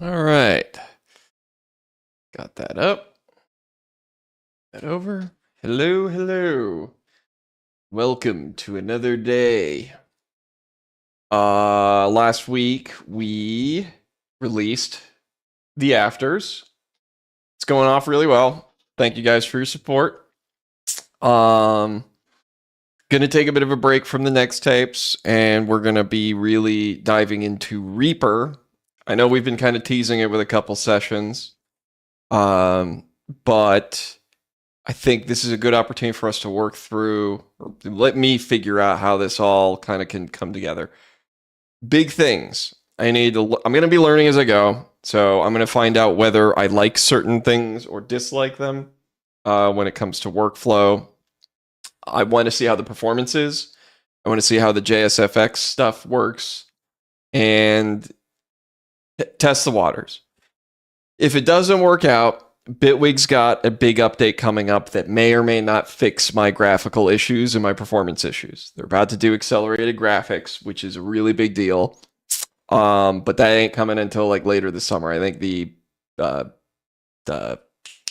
All right. Got that up. That over. Hello, hello. Welcome to another day. Last week we released The Afters. It's going off really well. Thank you guys for your support. Gonna take a bit of a break from the next tapes, and we're gonna be really diving into Reaper. I know we've been kind of teasing it with a couple sessions. But I think this is a good opportunity for us to work through, or let me figure out how this all kind of can come together. Big things. I'm going to be learning as I go. So I'm going to find out whether I like certain things or dislike them when it comes to workflow. I want to see how the performance is. I want to see how the JSFX stuff works and test the waters. If it doesn't work out, Bitwig's got a big update coming up that may or may not fix my graphical issues and my performance issues. They're about to do accelerated graphics, which is a really big deal. But that ain't coming until like later this summer. I think the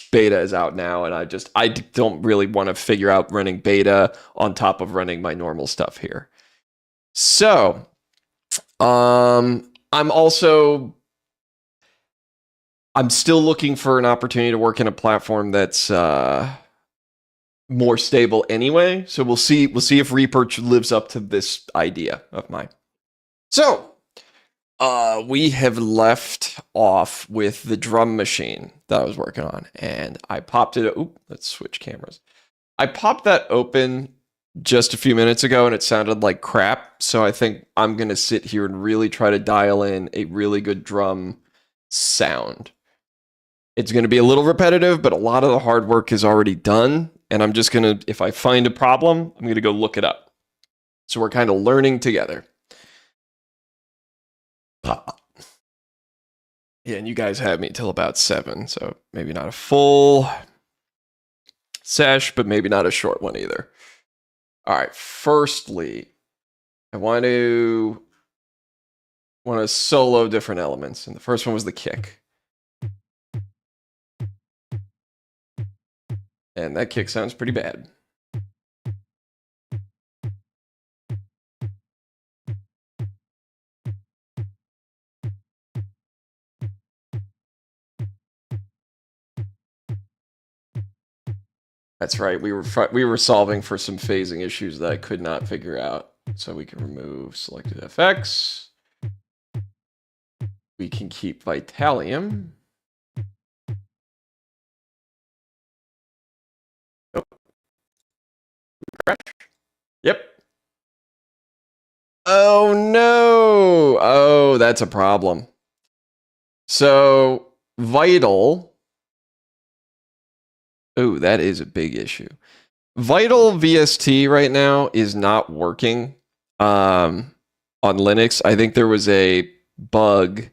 beta is out now, and I don't really want to figure out running beta on top of running my normal stuff here. So, I'm still looking for an opportunity to work in a platform that's more stable anyway. So we'll see if Reaper lives up to this idea of mine. So we have left off with the drum machine that I was working on, and I popped it. Oop, let's switch cameras. I popped that open just a few minutes ago, and it sounded like crap. So I think I'm gonna sit here and really try to dial in a really good drum sound. It's going to be a little repetitive, but a lot of the hard work is already done. And I'm just going to, if I find a problem, I'm going to go look it up. So we're kind of learning together. Yeah, and you guys have me till about 7. So maybe not a full sesh, but maybe not a short one either. All right. Firstly, I want to solo different elements. And the first one was the kick. And that kick sounds pretty bad. That's right. We were solving for some phasing issues that I could not figure out. So we can remove selected FX. We can keep Vitalium. Yep. Oh no. Oh, that's a problem. So Vital. Oh, that is a big issue. Vital VST right now is not working on Linux. I think there was a bug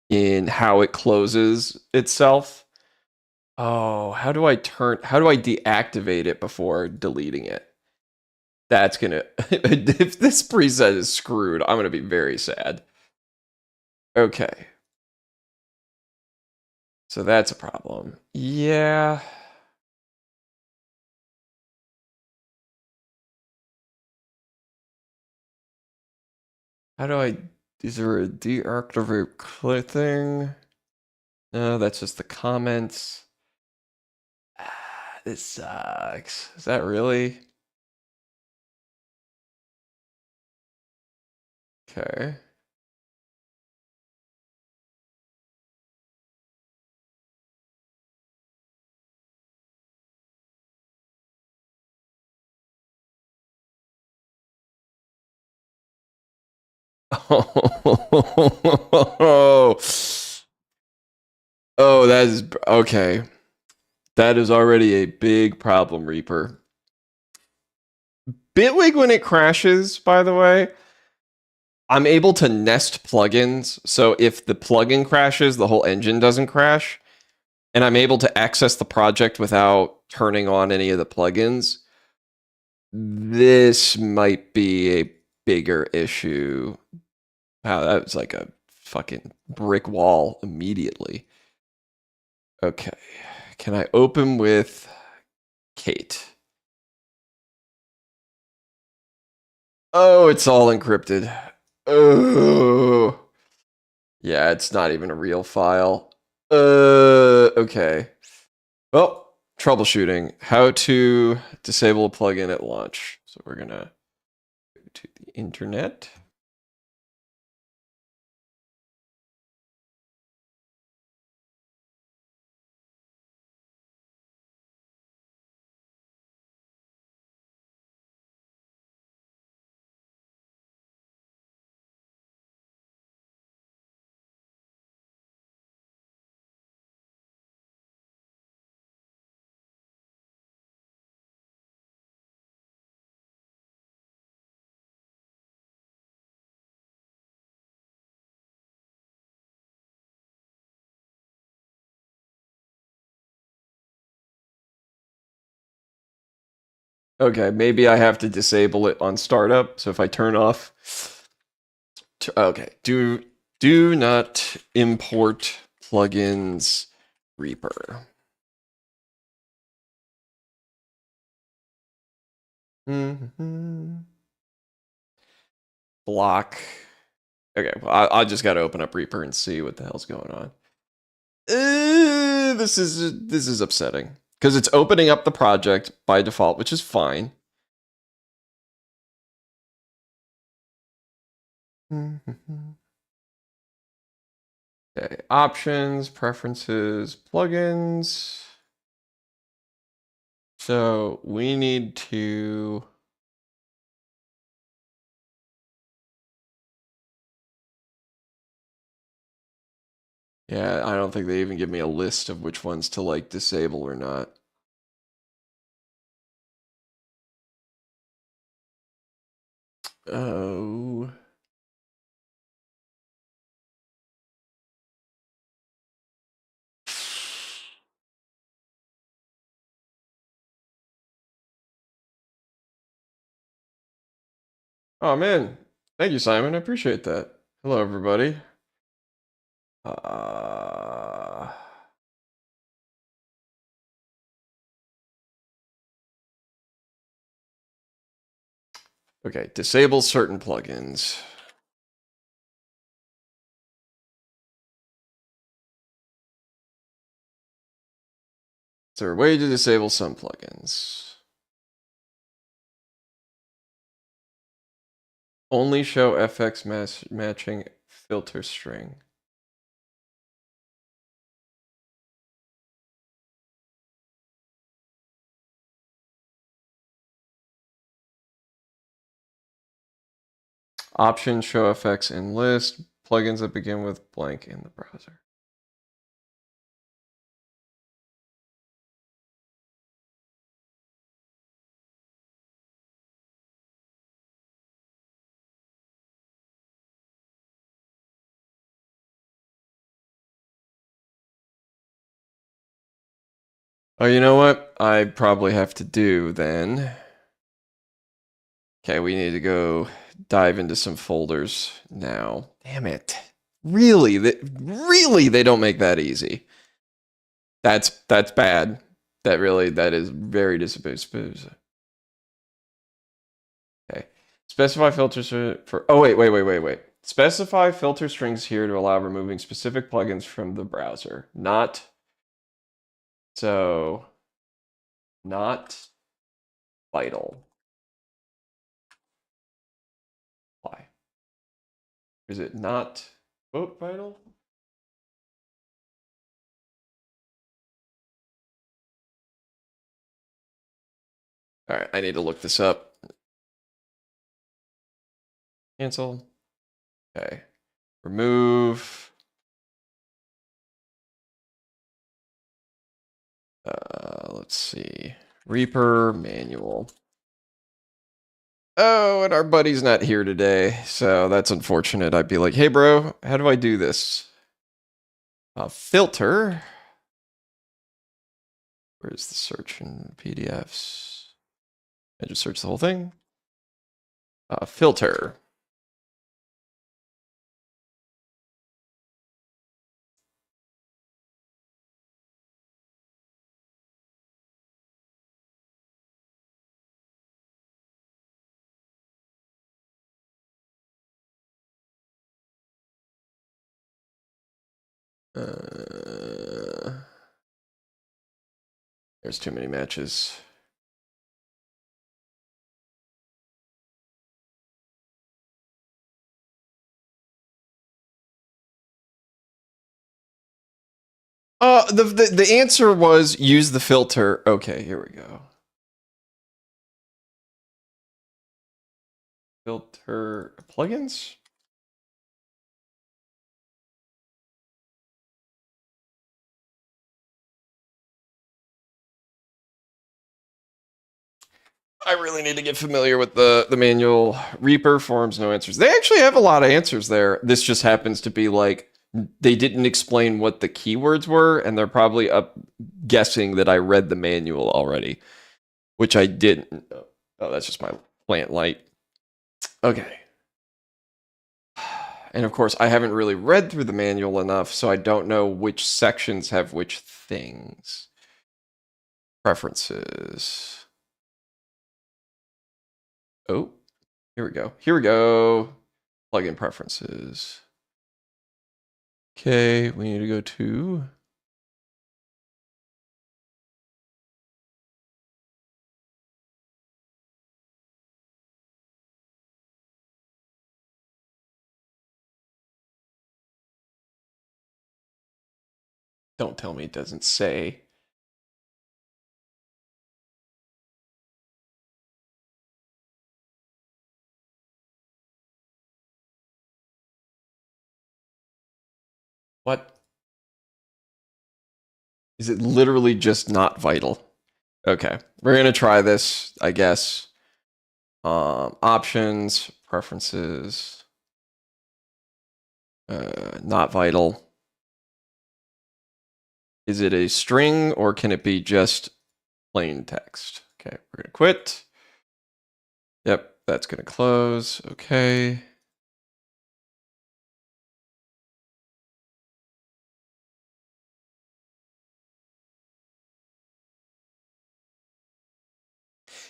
in how it closes itself. Oh, how do I deactivate it before deleting it? That's gonna, if this preset is screwed, I'm gonna be very sad. Okay. So that's a problem. Yeah. How do I, is there a deactivate click thing? No, that's just the comments. This sucks. Is that really? Okay. Oh, oh, that is okay. That is already a big problem, Reaper. Bitwig, when it crashes, by the way, I'm able to nest plugins. So if the plugin crashes, the whole engine doesn't crash. And I'm able to access the project without turning on any of the plugins. This might be a bigger issue. Wow, that was like a fucking brick wall immediately. Okay. Can I open with Kate? Oh, it's all encrypted. Oh. Yeah, it's not even a real file. Okay. Well, troubleshooting. How to disable a plugin at launch. So we're gonna go to the internet. Okay, maybe I have to disable it on startup. So if I turn off, okay, do not import plugins Reaper. Block. Okay, well, I just got to open up Reaper and see what the hell's going on. This is upsetting because it's opening up the project by default, which is fine. Okay, options, preferences, plugins. So we need to. Yeah, I don't think they even give me a list of which ones to like disable or not. Oh. Oh man. Thank you, Simon. I appreciate that. Hello, everybody. Uh, okay, disable certain plugins. Is there a way to disable some plugins? Only show FX matching filter string. Options show FX in list. Plugins that begin with blank in the browser. Oh, you know what? I probably have to do then. Okay, we need to go dive into some folders now. Damn it. Really? Really they don't make that easy. That's bad. That is very disappointing. Okay. Specify filters for oh wait. Specify filter strings here to allow removing specific plugins from the browser. Not so not vital. Why? Is it not quote vital? All right, I need to look this up. Cancel. Okay. Remove. Let's see. Reaper manual. Oh, and our buddy's not here today, so that's unfortunate. I'd be like, hey, bro, how do I do this? Filter. Where's the search in PDFs? I just search the whole thing. Filter. There's too many matches. The answer was use the filter. Okay, here we go. Filter plugins. I really need to get familiar with the manual. Reaper forms no answers. They actually have a lot of answers there. This just happens to be like they didn't explain what the keywords were, and they're probably up guessing that I read the manual already, which I didn't. Oh, that's just my plant light. Okay. And of course, I haven't really read through the manual enough, so I don't know which sections have which things. Preferences. Oh, here we go. Here we go. Plugin preferences. Okay, we need to go to don't tell me it doesn't say. What? Is it literally just not vital? Okay, we're gonna try this, I guess. Options, preferences, not vital. Is it a string or can it be just plain text? Okay, we're gonna quit. Yep, that's gonna close. Okay.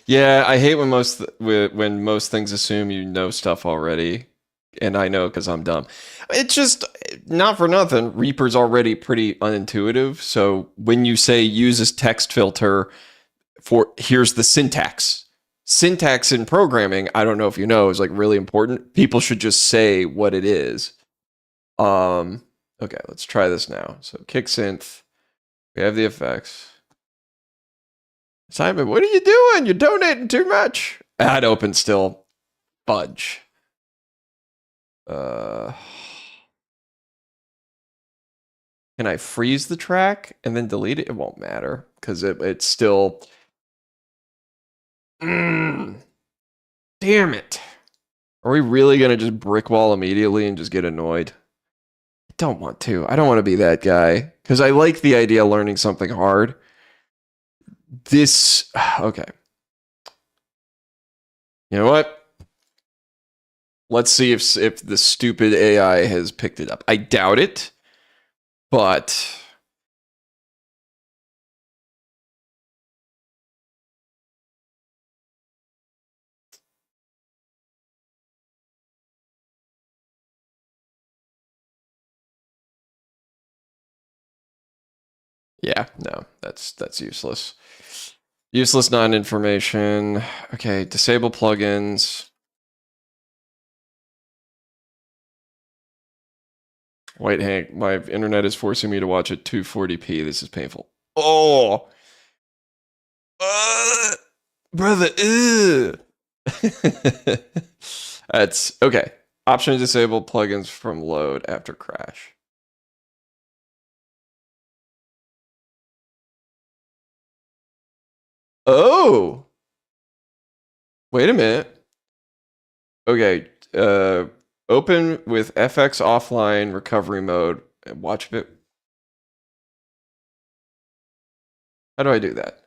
Yeah, I hate when most things assume you know stuff already, and I know because I'm dumb. It's just not for nothing. Reaper's already pretty unintuitive, so when you say use this text filter for here's the syntax. Syntax in programming, I don't know if you know, is like really important. People should just say what it is. Okay, let's try this now. So kick synth. We have the effects. Simon, what are you doing? You're donating too much. Ad open still. Fudge. Can I freeze the track and then delete it? It won't matter because it's still. Damn it. Are we really going to just brick wall immediately and just get annoyed? I don't want to. I don't want to be that guy because I like the idea of learning something hard. This. Okay. You know what? Let's see if the stupid AI has picked it up. I doubt it, but yeah, no, that's useless. Useless non-information. Okay, disable plugins. White Hank, my internet is forcing me to watch at 240p. This is painful. Oh, brother. That's okay. Option to disable plugins from load after crash. Oh, wait a minute. Okay, open with FX offline recovery mode and watch it. How do I do that?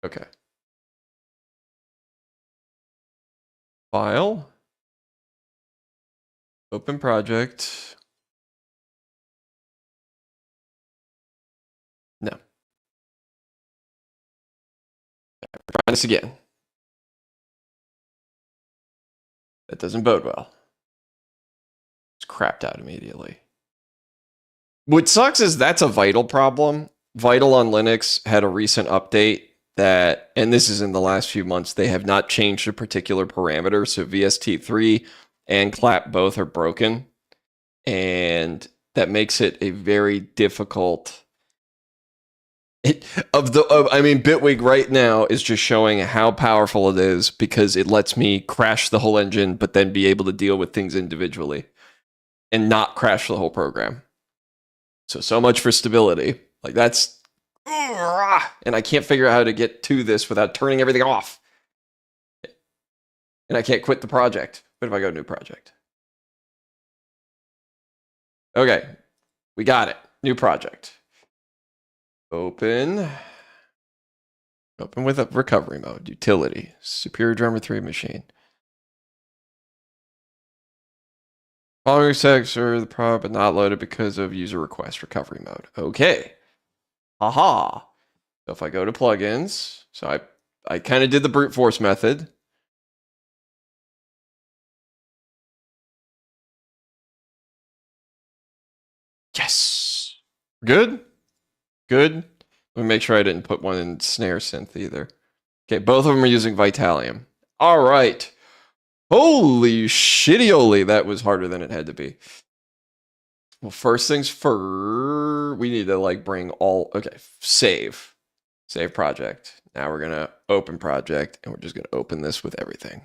Okay. File. Open project. No. Try this again. That doesn't bode well. It's crapped out immediately. What sucks is that's a Vital problem. Vital on Linux had a recent update that, and this is in the last few months, they have not changed a particular parameter. So VST3 and clap both are broken. And that makes it a very difficult. Bitwig right now is just showing how powerful it is because it lets me crash the whole engine, but then be able to deal with things individually and not crash the whole program. So much for stability. Like that's, and I can't figure out how to get to this without turning everything off. And I can't quit the project. What if I go to new project? Okay, we got it. New project. Open with a recovery mode. Utility. Superior Drummer 3 machine. Following sex or the prod but not loaded because of user request recovery mode. Okay. Aha. So if I go to plugins, so I kind of did the brute force method. Yes. Good. Good. Let me make sure I didn't put one in snare synth either. Okay, both of them are using Vitalium. All right. Holy shitty-oly, that was harder than it had to be. Well, first things first, we need to like bring all, okay, save project. Now we're gonna open project and we're just gonna open this with everything.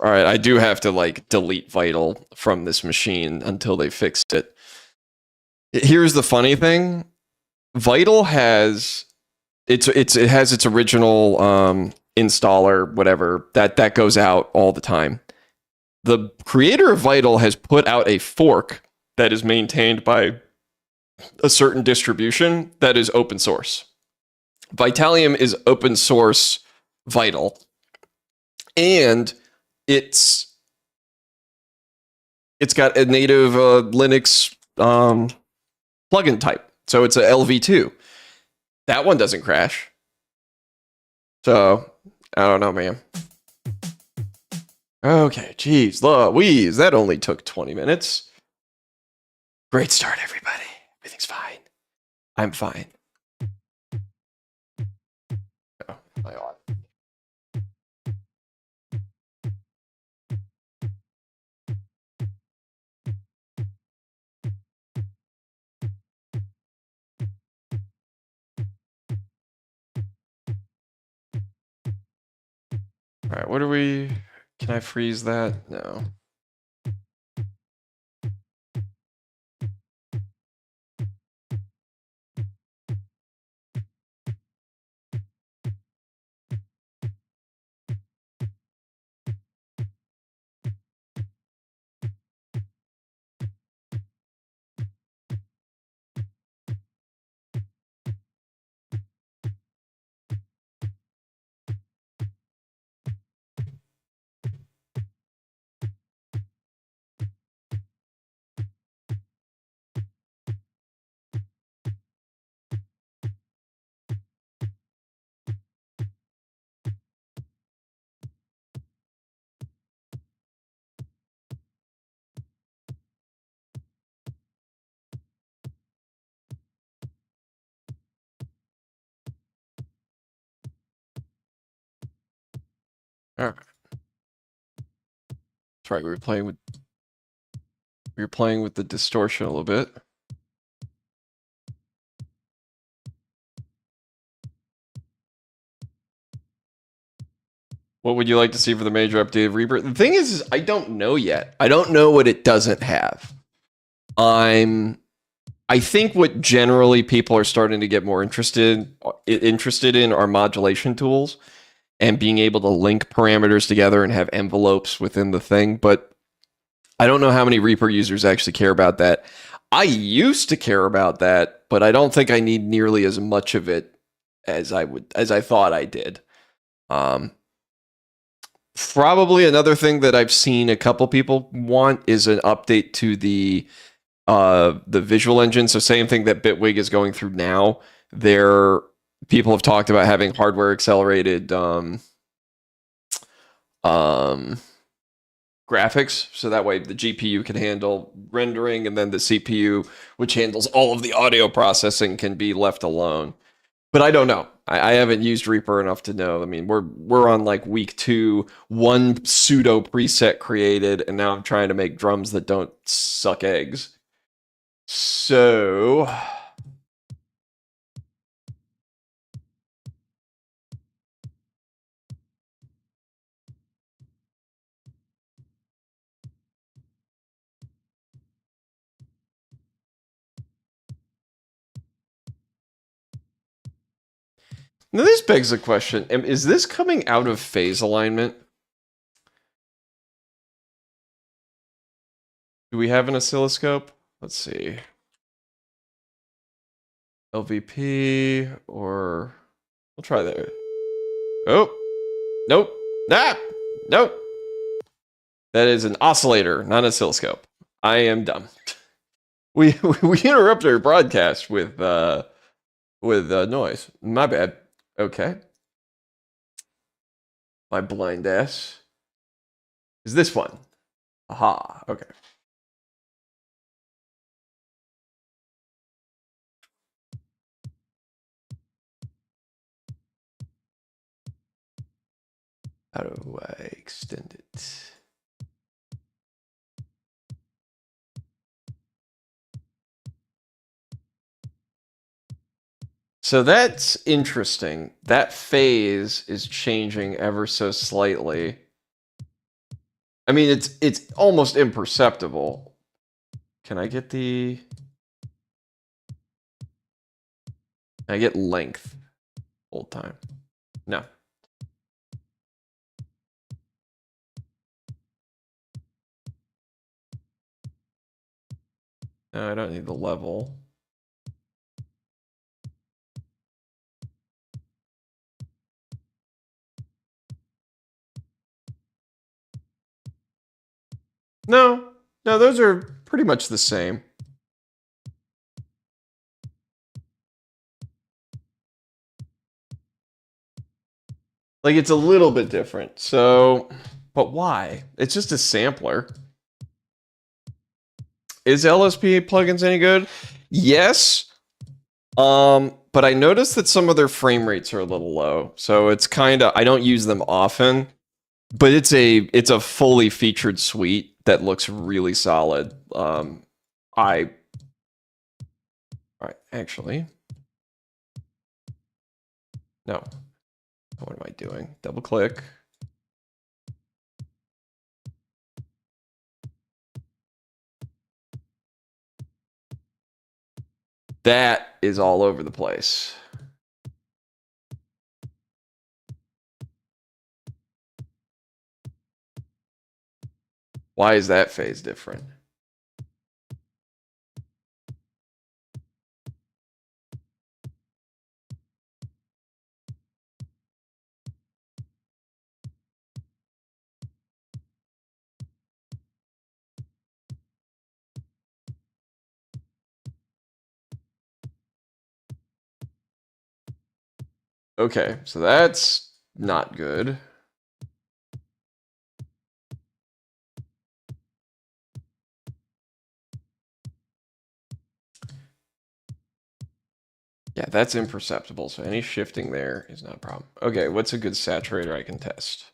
All right, I do have to like delete Vital from this machine until they fixed it. Here's the funny thing. Vital has, it has its original installer, whatever, that goes out all the time. The creator of Vital has put out a fork that is maintained by a certain distribution that is open source. Vitalium is open source Vital, and it's got a native Linux plugin type, so it's a LV2. That one doesn't crash. So I don't know, man. Okay, geez, Louise, that only took 20 minutes. Great start, everybody. Everything's fine. I'm fine. Oh, my God. All right, what are we? Can I freeze that? No. All right. That's right. We were playing with the distortion a little bit. What would you like to see for the major update of Reaper? The thing is I don't know yet. I don't know what it doesn't have. I think what generally people are starting to get more interested in are modulation tools and being able to link parameters together and have envelopes within the thing. But I don't know how many Reaper users actually care about that. I used to care about that, but I don't think I need nearly as much of it as I thought I did. Probably another thing that I've seen a couple people want is an update to the visual engine. So same thing that Bitwig is going through now. People have talked about having hardware accelerated graphics, so that way the GPU can handle rendering, and then the CPU, which handles all of the audio processing, can be left alone. But I don't know. I haven't used Reaper enough to know. I mean, we're on like week 2, one pseudo preset created, and now I'm trying to make drums that don't suck eggs. So now this begs the question: is this coming out of phase alignment? Do we have an oscilloscope? Let's see. LVP, or we'll try that. Oh, nope. Ah, nope. That is an oscillator, not an oscilloscope. I am dumb. We interrupted our broadcast with noise. My bad. Okay. My blind ass is this one. Aha. Okay. How do I extend it? So that's interesting. That phase is changing ever so slightly. I mean, it's almost imperceptible. Can I get the... Can I get length? Hold time. No. No, I don't need the level. No, those are pretty much the same. Like, it's a little bit different. So, but why? It's just a sampler. Is LSP plugins any good? Yes. But I noticed that some of their frame rates are a little low. So it's kind of, I don't use them often, but it's a fully featured suite that looks really solid. All right, actually, no. What am I doing? Double click. That is all over the place. Why is that phase different? Okay, so that's not good. Yeah, that's imperceptible, so any shifting there is not a problem. Okay, what's a good saturator I can test?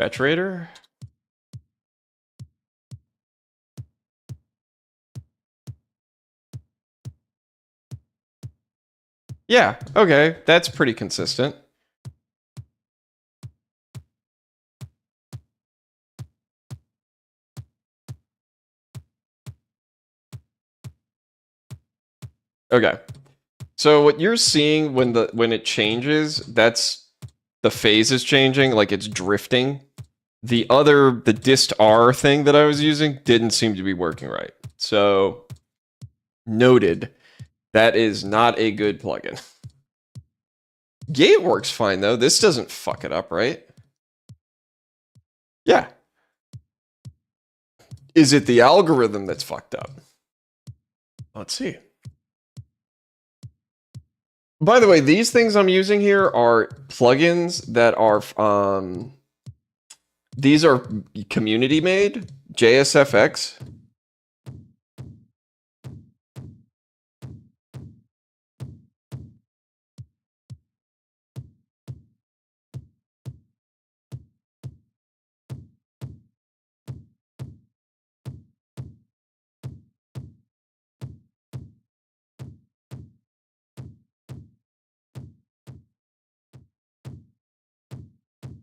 Saturator? Yeah, okay, that's pretty consistent. Okay. So what you're seeing when it changes, that's the phase is changing, like it's drifting. The dist R thing that I was using didn't seem to be working right. So noted. That is not a good plugin. Gate works fine though. This doesn't fuck it up, right? Yeah. Is it the algorithm that's fucked up? Let's see. By the way, these things I'm using here are plugins that are These are community made JSFX.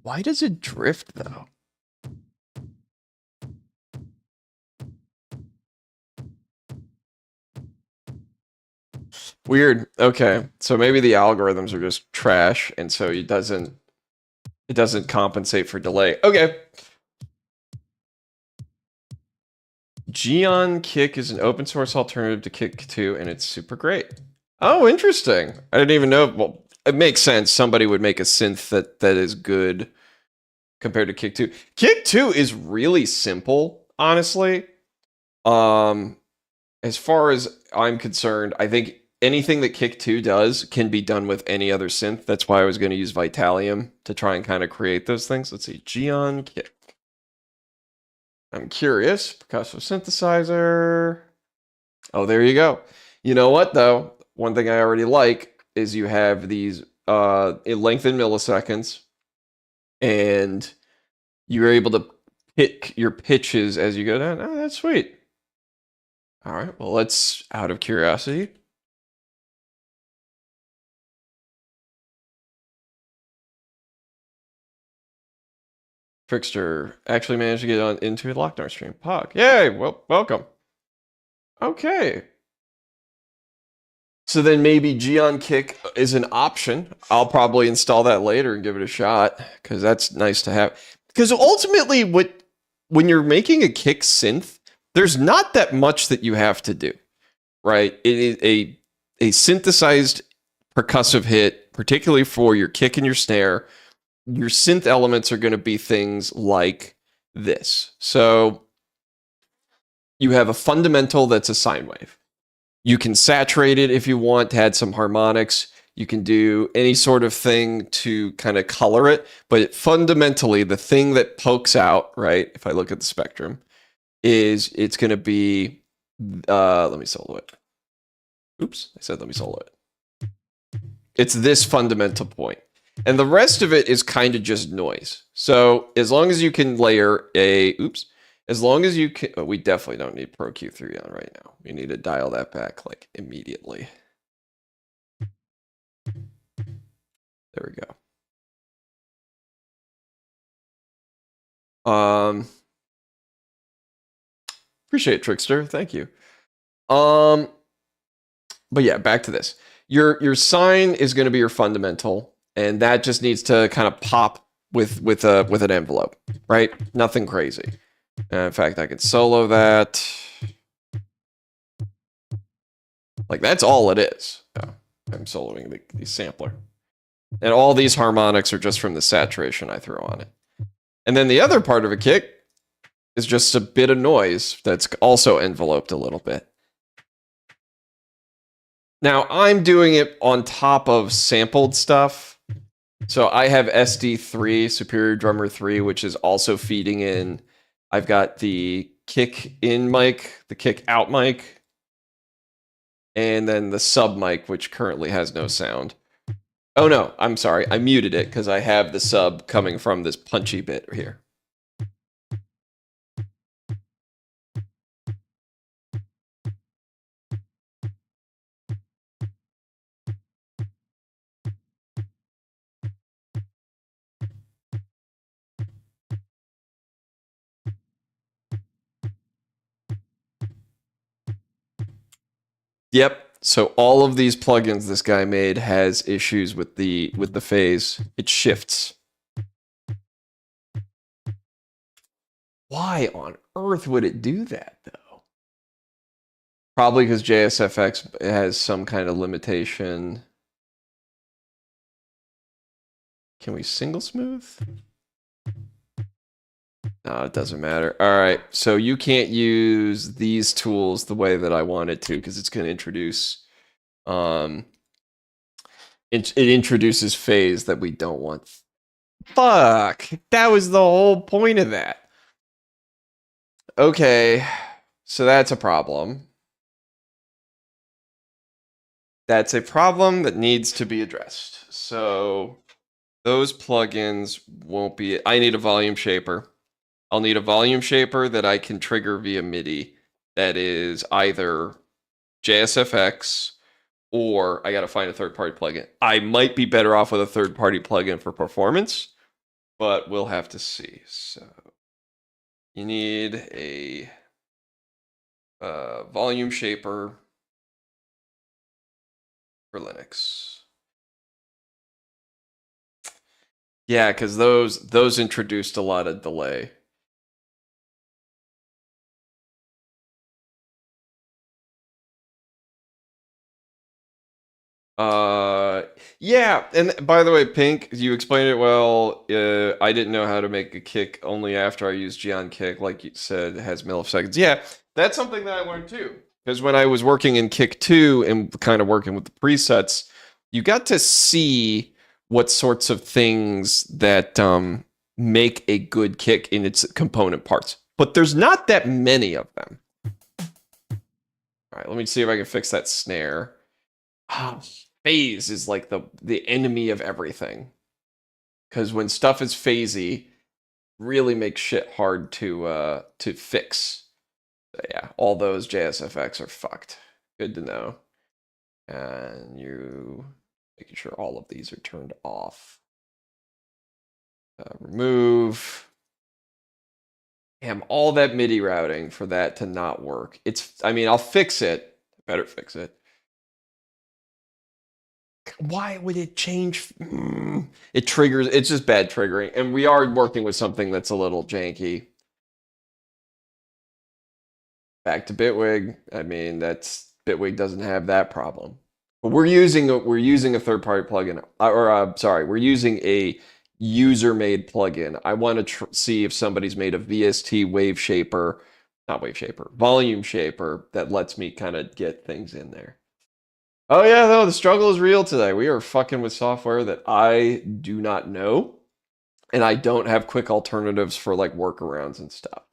Why does it drift though? Weird. Okay, so maybe the algorithms are just trash, and so it doesn't compensate for delay. Okay. Geon Kick is an open source alternative to Kick 2, and it's super great. Oh, interesting. I didn't even know. Well, it makes sense. Somebody would make a synth that is good compared to Kick 2. Kick 2 is really simple, honestly. As far as I'm concerned, I think anything that Kick 2 does can be done with any other synth. That's why I was going to use Vitalium to try and kind of create those things. Let's see. Geon Kick. I'm curious. Percussive synthesizer. Oh, there you go. You know what, though? One thing I already like is you have these length in milliseconds, and you're able to pick your pitches as you go down. Oh, that's sweet. All right, well, let's, out of curiosity. Trickster actually managed to get on into a Locknar stream. Pog. Yay, well, welcome. Okay. So then maybe Geon Kick is an option. I'll probably install that later and give it a shot, because that's nice to have. Because ultimately, when you're making a kick synth, there's not that much that you have to do, right? It is a synthesized percussive hit, particularly for your kick and your snare. Your synth elements are going to be things like this. So you have a fundamental that's a sine wave. You can saturate it if you want to add some harmonics. You can do any sort of thing to kind of color it. But fundamentally, the thing that pokes out, right, if I look at the spectrum, is it's going to be, let me solo it. Oops, I said let me solo it. It's this fundamental point. And the rest of it is kind of just noise. So as long as you can layer as long as you can, we definitely don't need Pro Q3 on right now. We need to dial that back like immediately. There we go. Appreciate it, Trickster. Thank you. But yeah, back to this. Your sine is going to be your fundamental, and that just needs to kind of pop with an envelope, right? Nothing crazy. In fact, I can solo that. Like, that's all it is. Oh, I'm soloing the sampler. And all these harmonics are just from the saturation I throw on it. And then the other part of a kick is just a bit of noise that's also enveloped a little bit. Now, I'm doing it on top of sampled stuff. So I have SD3, Superior Drummer 3, which is also feeding in. I've got the kick in mic, the kick out mic, and then the sub mic, which currently has no sound. Oh no, I'm sorry. I muted it because I have the sub coming from this punchy bit here. Yep. So all of these plugins this guy made has issues with the phase. It shifts. Why on earth would it do that though? Probably because JSFX has some kind of limitation. Can we single smooth? No, it doesn't matter. All right, so you can't use these tools the way that I want it to because it's going to introduce, it introduces phase that we don't want. Fuck. That was the whole point of that. Okay. So that's a problem. That's a problem that needs to be addressed. So those plugins won't be. I need a volume shaper. I'll need a volume shaper that I can trigger via MIDI that is either JSFX or I got to find a third party plugin. I might be better off with a third party plugin for performance, but we'll have to see. So you need a volume shaper for Linux. Yeah, because those introduced a lot of delay. Uh, yeah, and by the way, Pink, you explained it well. I didn't know how to make a kick only after I used Geon Kick, like you said, it has milliseconds. Yeah, that's something that I learned too. Because when I was working in Kick 2 and kind of working with the presets, you got to see what sorts of things that make a good kick in its component parts. But there's not that many of them. All right, let me see if I can fix that snare. Ah, phase is like the enemy of everything. Because when stuff is phasey, really makes shit hard to fix. So yeah, all those JSFX are fucked. Good to know. And you making sure all of these are turned off. Remove. Damn, all that MIDI routing for that to not work. I mean, I'll fix it. Better fix it. Why would it change? It triggers. It's just bad triggering, and we are working with something that's a little janky. Back to Bitwig. I mean, that's Bitwig doesn't have that problem. But we're using a third party plugin, or sorry, we're using a user made plugin. I want to see if somebody's made a VST wave shaper, not wave shaper, volume shaper that lets me kind of get things in there. Oh yeah, no, the struggle is real today. We are fucking with software that I do not know, and I don't have quick alternatives for like workarounds and stuff.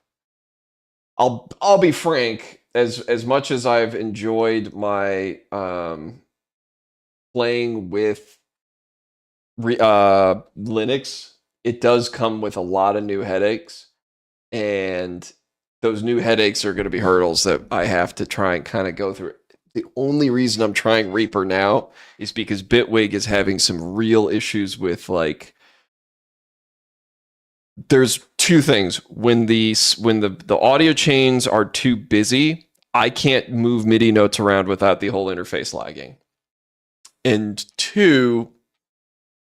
I'll be frank, as much as I've enjoyed my playing with Linux, it does come with a lot of new headaches, and those new headaches are going to be hurdles that I have to try and kind of go through. The only reason I'm trying Reaper now is because Bitwig is having some real issues with like. There's two things when the audio chains are too busy, I can't move MIDI notes around without the whole interface lagging. And two,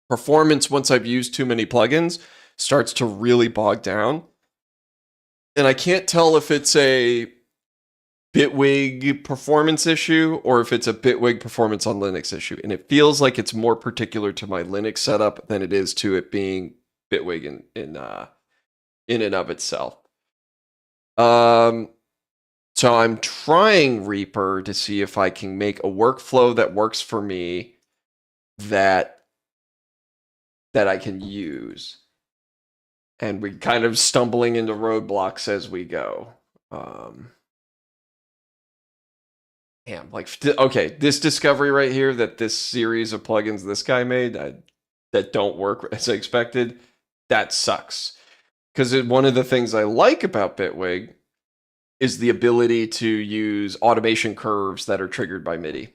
performance once I've used too many plugins starts to really bog down. And I can't tell if it's a Bitwig performance issue or if it's a Bitwig performance on Linux issue. And it feels like it's more particular to my Linux setup than it is to it being Bitwig in and of itself. So I'm trying Reaper to see if I can make a workflow that works for me that I can use. And we're kind of stumbling into roadblocks as we go. Damn, like, okay, this discovery right here that this series of plugins this guy made that don't work as I expected, that sucks. Because one of the things I like about Bitwig is the ability to use automation curves that are triggered by MIDI.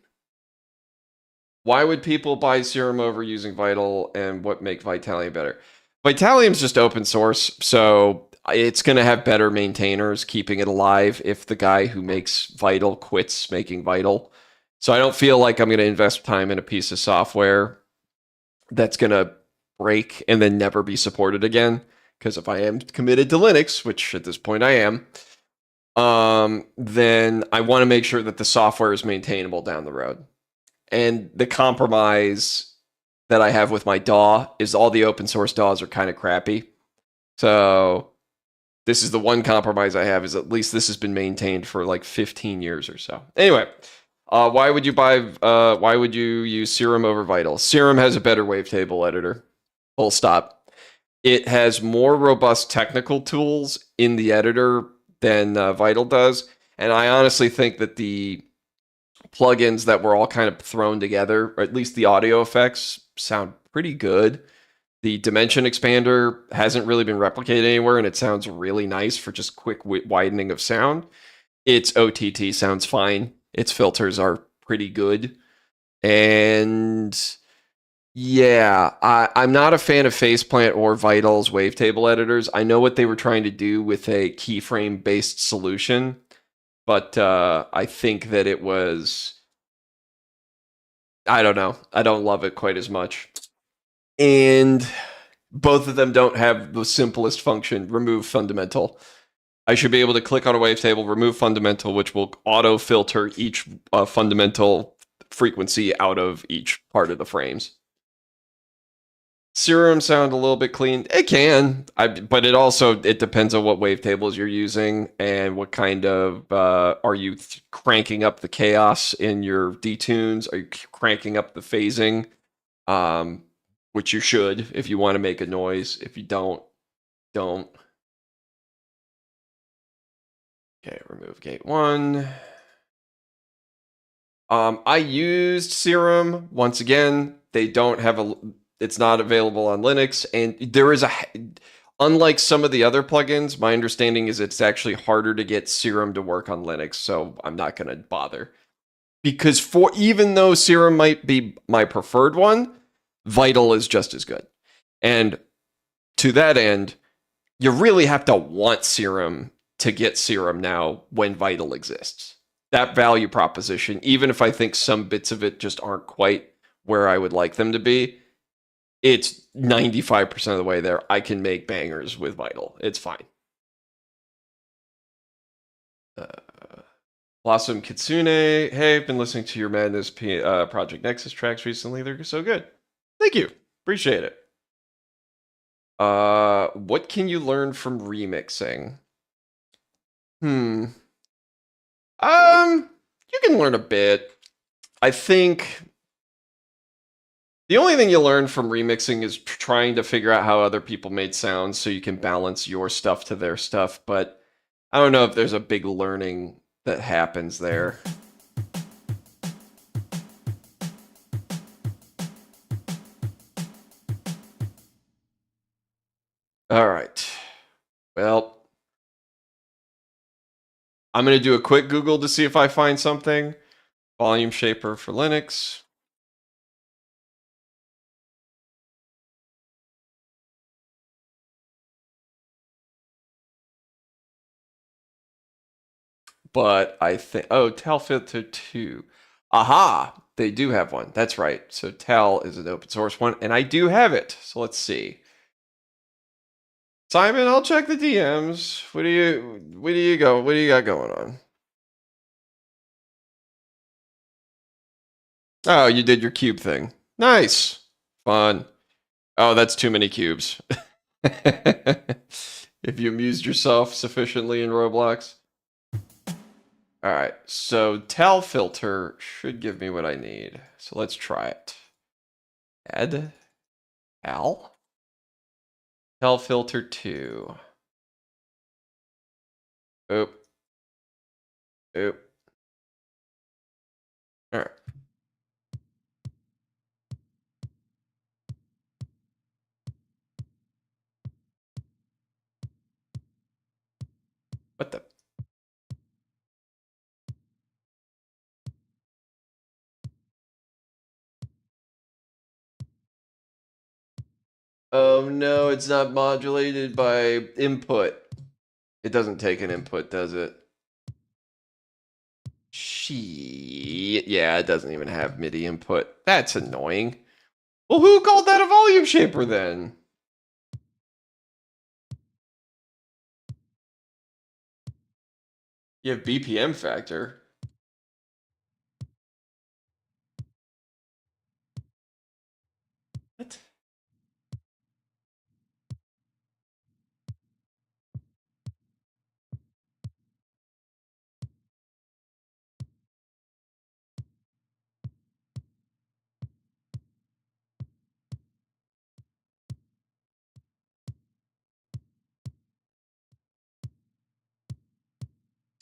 Why would people buy Serum over using Vital, and what make Vitalium better? Vitalium's just open source, so it's going to have better maintainers keeping it alive if the guy who makes Vital quits making Vital. So I don't feel like I'm going to invest time in a piece of software that's going to break and then never be supported again. Because if I am committed to Linux, which at this point I am, then I want to make sure that the software is maintainable down the road. And the compromise that I have with my DAW is all the open source DAWs are kind of crappy. So this is the one compromise I have, is at least this has been maintained for like 15 years or so. Anyway, why would you use Serum over Vital? Serum has a better wavetable editor. Full stop. It has more robust technical tools in the editor than Vital does. And I honestly think that the plugins that were all kind of thrown together, or at least the audio effects, sound pretty good. The dimension expander hasn't really been replicated anywhere, and it sounds really nice for just quick widening of sound. Its OTT sounds fine. Its filters are pretty good. And yeah, I'm not a fan of Faceplant or Vital's wavetable editors. I know what they were trying to do with a keyframe based solution, but I think that it was, I don't know. I don't love it quite as much. And both of them don't have the simplest function, remove fundamental. I should be able to click on a wavetable, remove fundamental, which will auto filter each fundamental frequency out of each part of the frames. Serum sound a little bit clean. It can, but it depends on what wavetables you're using and what kind of are you cranking up the chaos in your detunes? Are you cranking up the phasing? Which you should if you want to make a noise. If you don't, don't. Okay, remove gate 1. I used Serum once again. They don't have a. It's not available on Linux, and there is a. Unlike some of the other plugins, my understanding is it's actually harder to get Serum to work on Linux, so I'm not going to bother. Because for even though Serum might be my preferred one, Vital is just as good. And to that end, you really have to want Serum to get Serum now when Vital exists. That value proposition, even if I think some bits of it just aren't quite where I would like them to be, it's 95% of the way there. I can make bangers with Vital. It's fine. Blossom Kitsune, hey, I've been listening to your Madness Project Nexus tracks recently. They're so good. Thank you. Appreciate it. What can you learn from remixing? You can learn a bit. I think the only thing you learn from remixing is trying to figure out how other people made sounds so you can balance your stuff to their stuff, but I don't know if there's a big learning that happens there. All right. Well, I'm going to do a quick Google to see if I find something. Volume shaper for Linux. But I think, oh, Tal Filter 2. Aha, they do have one. That's right. So Tal is an open source one, and I do have it. So let's see. Simon, I'll check the DMs. What do you got going on? Oh, you did your cube thing. Nice. Fun. Oh, that's too many cubes. If you amused yourself sufficiently in Roblox. All right, so Tal filter should give me what I need. So let's try it. Add Tal filter 2. Oop. Oop. All right. What the? Oh no, it's not modulated by input. It doesn't take an input, does it? Shit. Yeah, it doesn't even have MIDI input. That's annoying. Well, who called that a volume shaper then? You have BPM factor. What?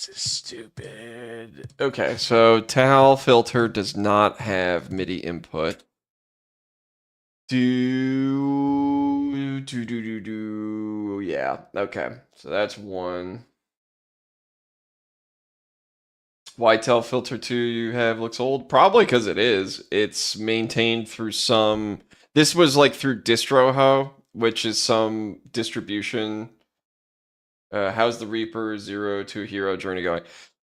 This is stupid. Okay, so TAL filter does not have MIDI input. Yeah, okay. So that's one. YTEL filter 2 you have looks old? Probably because it is. It's maintained through some. This was like through DistroHo, which is some distribution. How's the Reaper Zero to Hero journey going?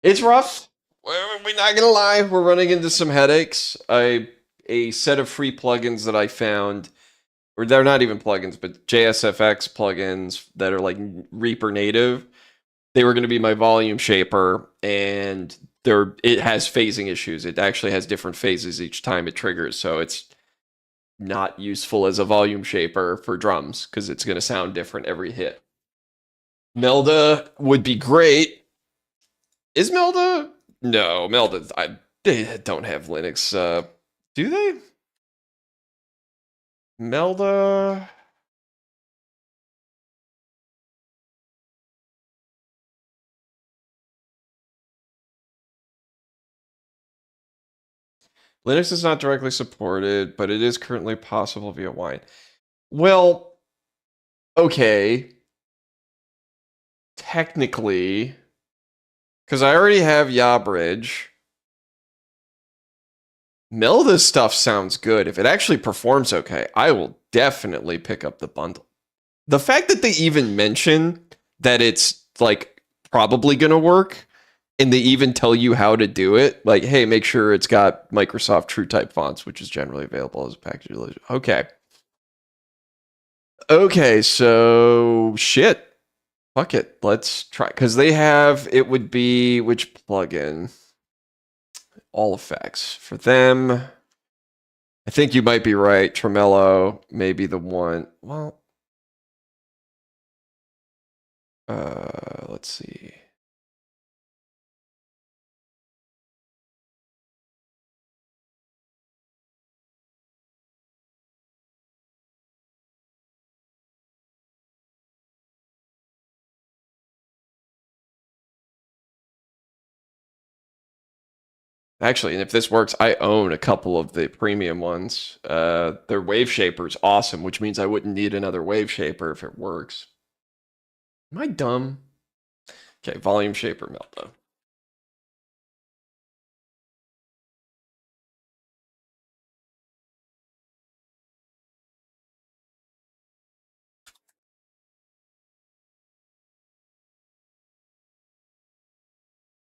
It's rough. We're not gonna lie. We're running into some headaches. A set of free plugins that I found, or they're not even plugins, but JSFX plugins that are like Reaper native. They were going to be my volume shaper, and it has phasing issues. It actually has different phases each time it triggers, so it's not useful as a volume shaper for drums because it's going to sound different every hit. Melda would be great. Is Melda? No, Melda. They don't have Linux. Do they? Melda. Linux is not directly supported, but it is currently possible via Wine. Well, okay. Technically, because I already have Yabridge. Melda's stuff sounds good. If it actually performs okay, I will definitely pick up the bundle. The fact that they even mention that it's like probably going to work and they even tell you how to do it, like, hey, make sure it's got Microsoft TrueType fonts, which is generally available as a package. Okay. Okay, so shit. Fuck it. Let's try. Because they have, it would be, which plugin? All effects. For them, I think you might be right. Tremolo may be the one. Well, let's see. Actually, and if this works, I own a couple of the premium ones. Their wave shaper is awesome, which means I wouldn't need another wave shaper if it works. Am I dumb? Okay, volume shaper meltdown.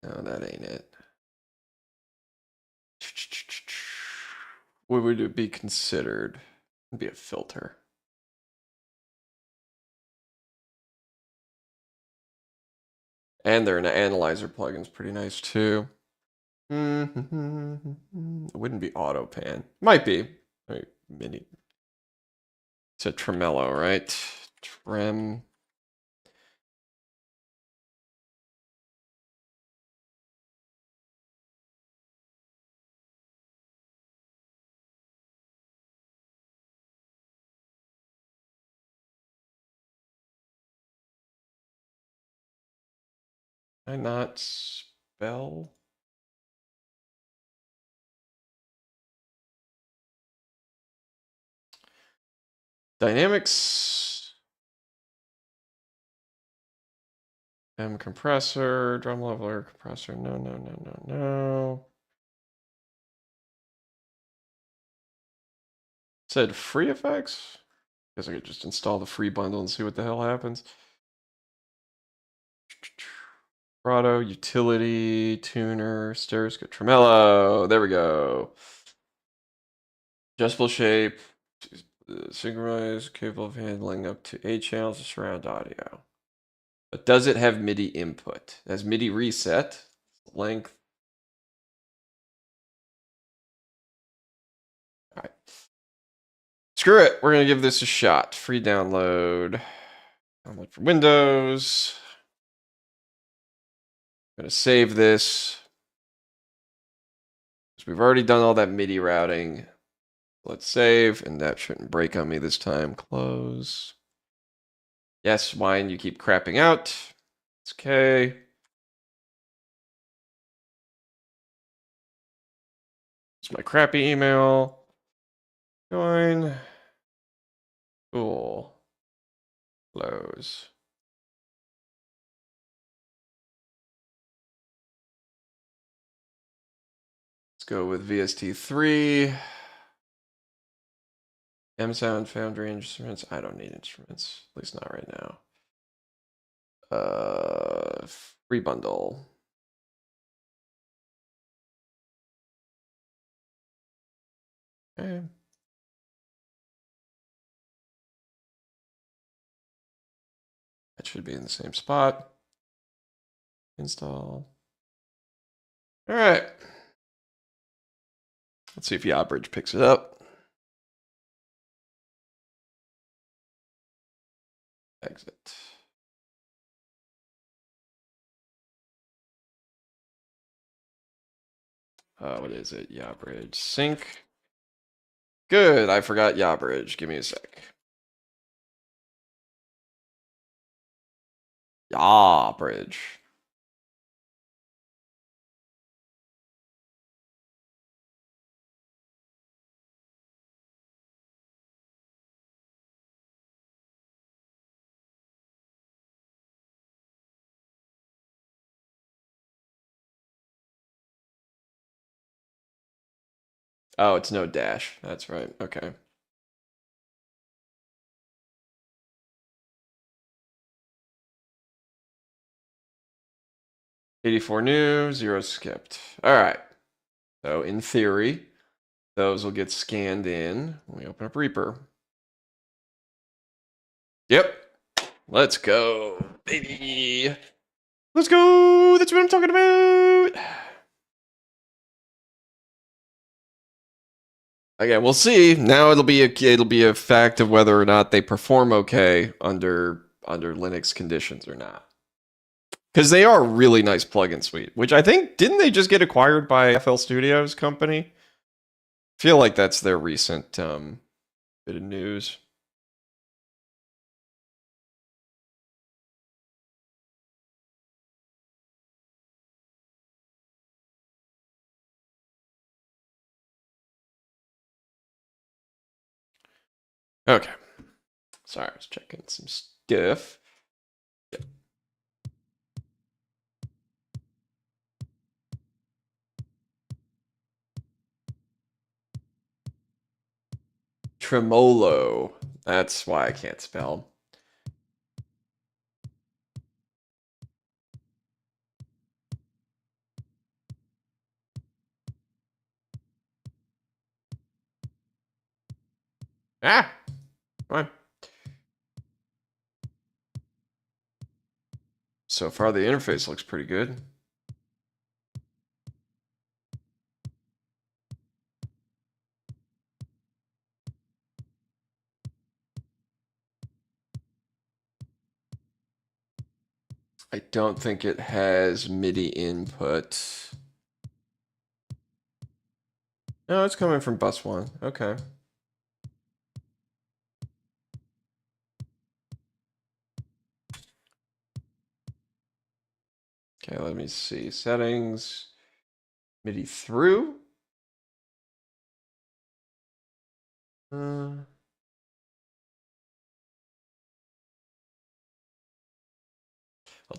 No, that ain't it. What would it be considered? It'd be a filter. And their analyzer plugin's pretty nice too. It wouldn't be AutoPan. Might be. Right, mini. It's a tremolo, right? Trem. Can I not spell? Dynamics. Compressor, drum leveler, compressor. No, no, no, no, no. It said free effects. Guess I could just install the free bundle and see what the hell happens. Grotto, utility, tuner, stereoscope, tremolo. There we go. Adjustable shape, synchronized, capable of handling up to 8 channels of surround audio. But does it have MIDI input? It has MIDI reset, length. All right. Screw it. We're going to give this a shot. Free download. Download for Windows. I'm going to save this. We've already done all that MIDI routing. Let's save, and that shouldn't break on me this time. Close. Yes, Wine, you keep crapping out. It's okay. It's my crappy email. Join. Cool. Close. Let's go with VST3. M Sound Foundry instruments. I don't need instruments, at least not right now. Free bundle. Okay. That should be in the same spot. Install. All right. Let's see if YaBridge picks it up. Exit. What is it? YaBridge. Sync. Good. I forgot YaBridge. Give me a sec. YaBridge. Oh, it's no dash. That's right. Okay. $84 new, 0 skipped. All right. So in theory, those will get scanned in when we open up Reaper. Yep. Let's go, baby. Let's go. That's what I'm talking about. Again, we'll see. Now it'll be a fact of whether or not they perform okay under Linux conditions or not. Because they are a really nice plugin suite, which I think didn't they just get acquired by FL Studios company? Feel like that's their recent bit of news. Okay. Sorry, I was checking some stuff. Yep. Tremolo. That's why I can't spell. Ah! Come on. So far, the interface looks pretty good. I don't think it has MIDI input. No, it's coming from bus 1. Okay. Okay, let me see. Settings. MIDI through. I'll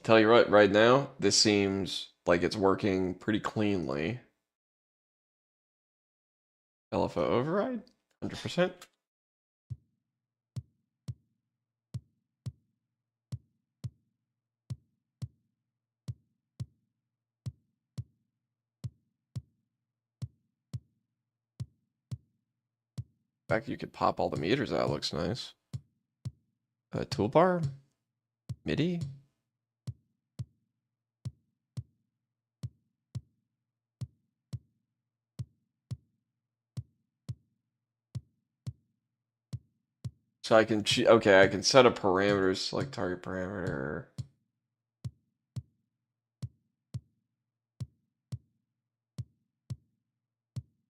tell you what, right now, this seems like it's working pretty cleanly. LFO override? 100%. In fact, you could pop all the meters out. Looks nice. Toolbar? MIDI? So I can, okay, I can set up parameters, select target parameter.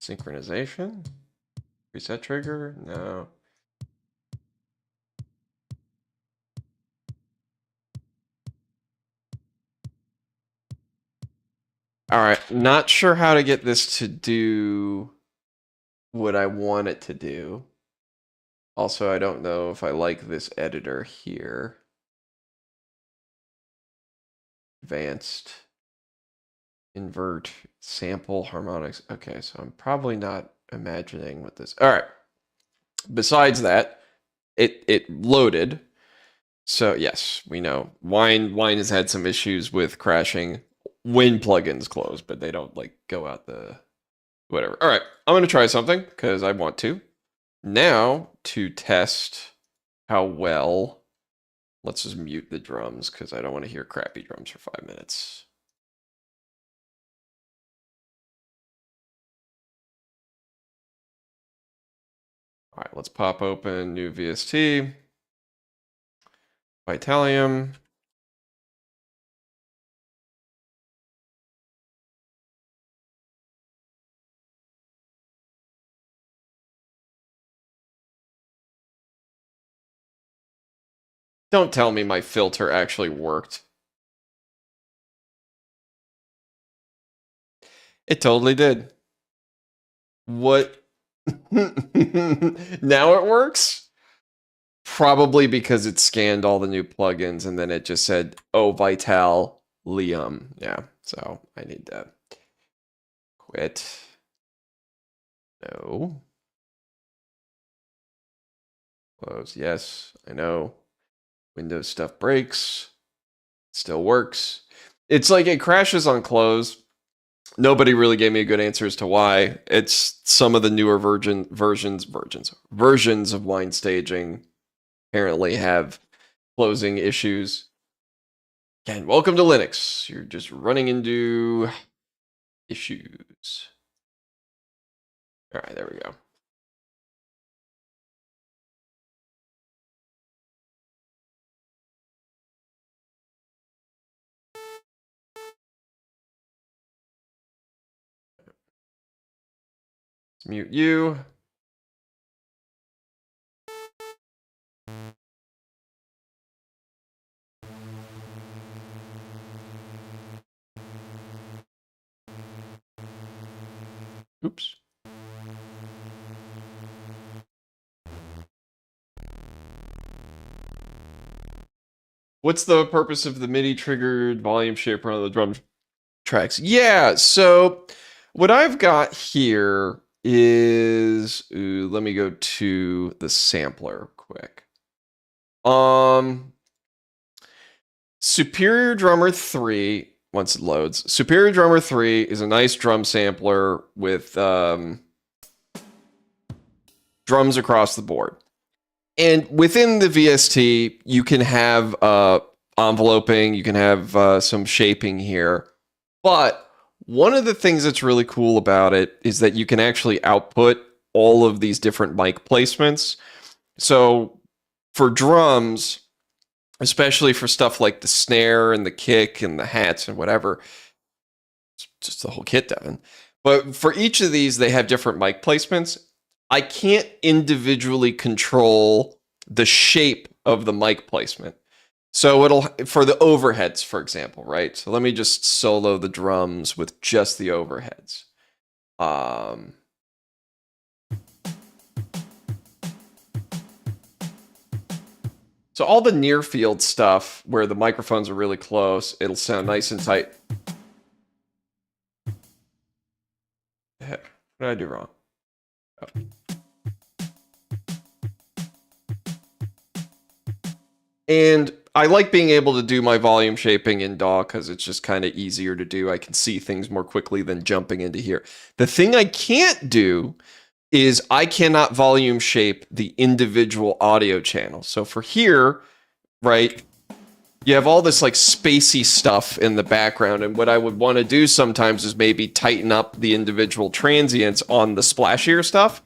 Synchronization? Reset trigger? No. All right, not sure how to get this to do what I want it to do. Also, I don't know if I like this editor here. Advanced, invert, sample, harmonics. Okay, so I'm probably not imagining what this. All right. Besides that, it loaded. So yes, we know Wine has had some issues with crashing when plugins close, but they don't like go out the whatever. All right, I'm gonna try something because I want to. Now to test how well. Let's just mute the drums because I don't want to hear crappy drums for 5 minutes. All right, let's pop open new VST. Vitalium. Don't tell me my filter actually worked. It totally did. What? Now it works? Probably because it scanned all the new plugins and then it just said, oh, Vital Liam. Yeah, so I need to quit. No. Close. Yes, I know. Windows stuff breaks. Still works. It's like it crashes on close. Nobody really gave me a good answer as to why. It's some of the newer versions of wine staging apparently have closing issues. And welcome to Linux. You're just running into issues. All right, there we go. Let's mute you. Oops. What's the purpose of the MIDI triggered volume shaper on the drum tracks? Yeah, so what I've got here is let me go to the sampler quick. Superior Drummer 3, once it loads, Superior Drummer 3 is a nice drum sampler with drums across the board. And within the VST, you can have enveloping, you can have some shaping here. But one of the things that's really cool about it is that you can actually output all of these different mic placements. So for drums, especially for stuff like the snare and the kick and the hats and whatever, it's just the whole kit done. But for each of these, they have different mic placements. I can't individually control the shape of the mic placement. So it'll, for the overheads, for example, right? So let me just solo the drums with just the overheads. So all the near field stuff where the microphones are really close, it'll sound nice and tight. Heck, what did I do wrong? Oh. And I like being able to do my volume shaping in DAW because it's just kind of easier to do. I can see things more quickly than jumping into here. The thing I can't do is I cannot volume shape the individual audio channels. So for here, right, you have all this like spacey stuff in the background. And what I would want to do sometimes is maybe tighten up the individual transients on the splashier stuff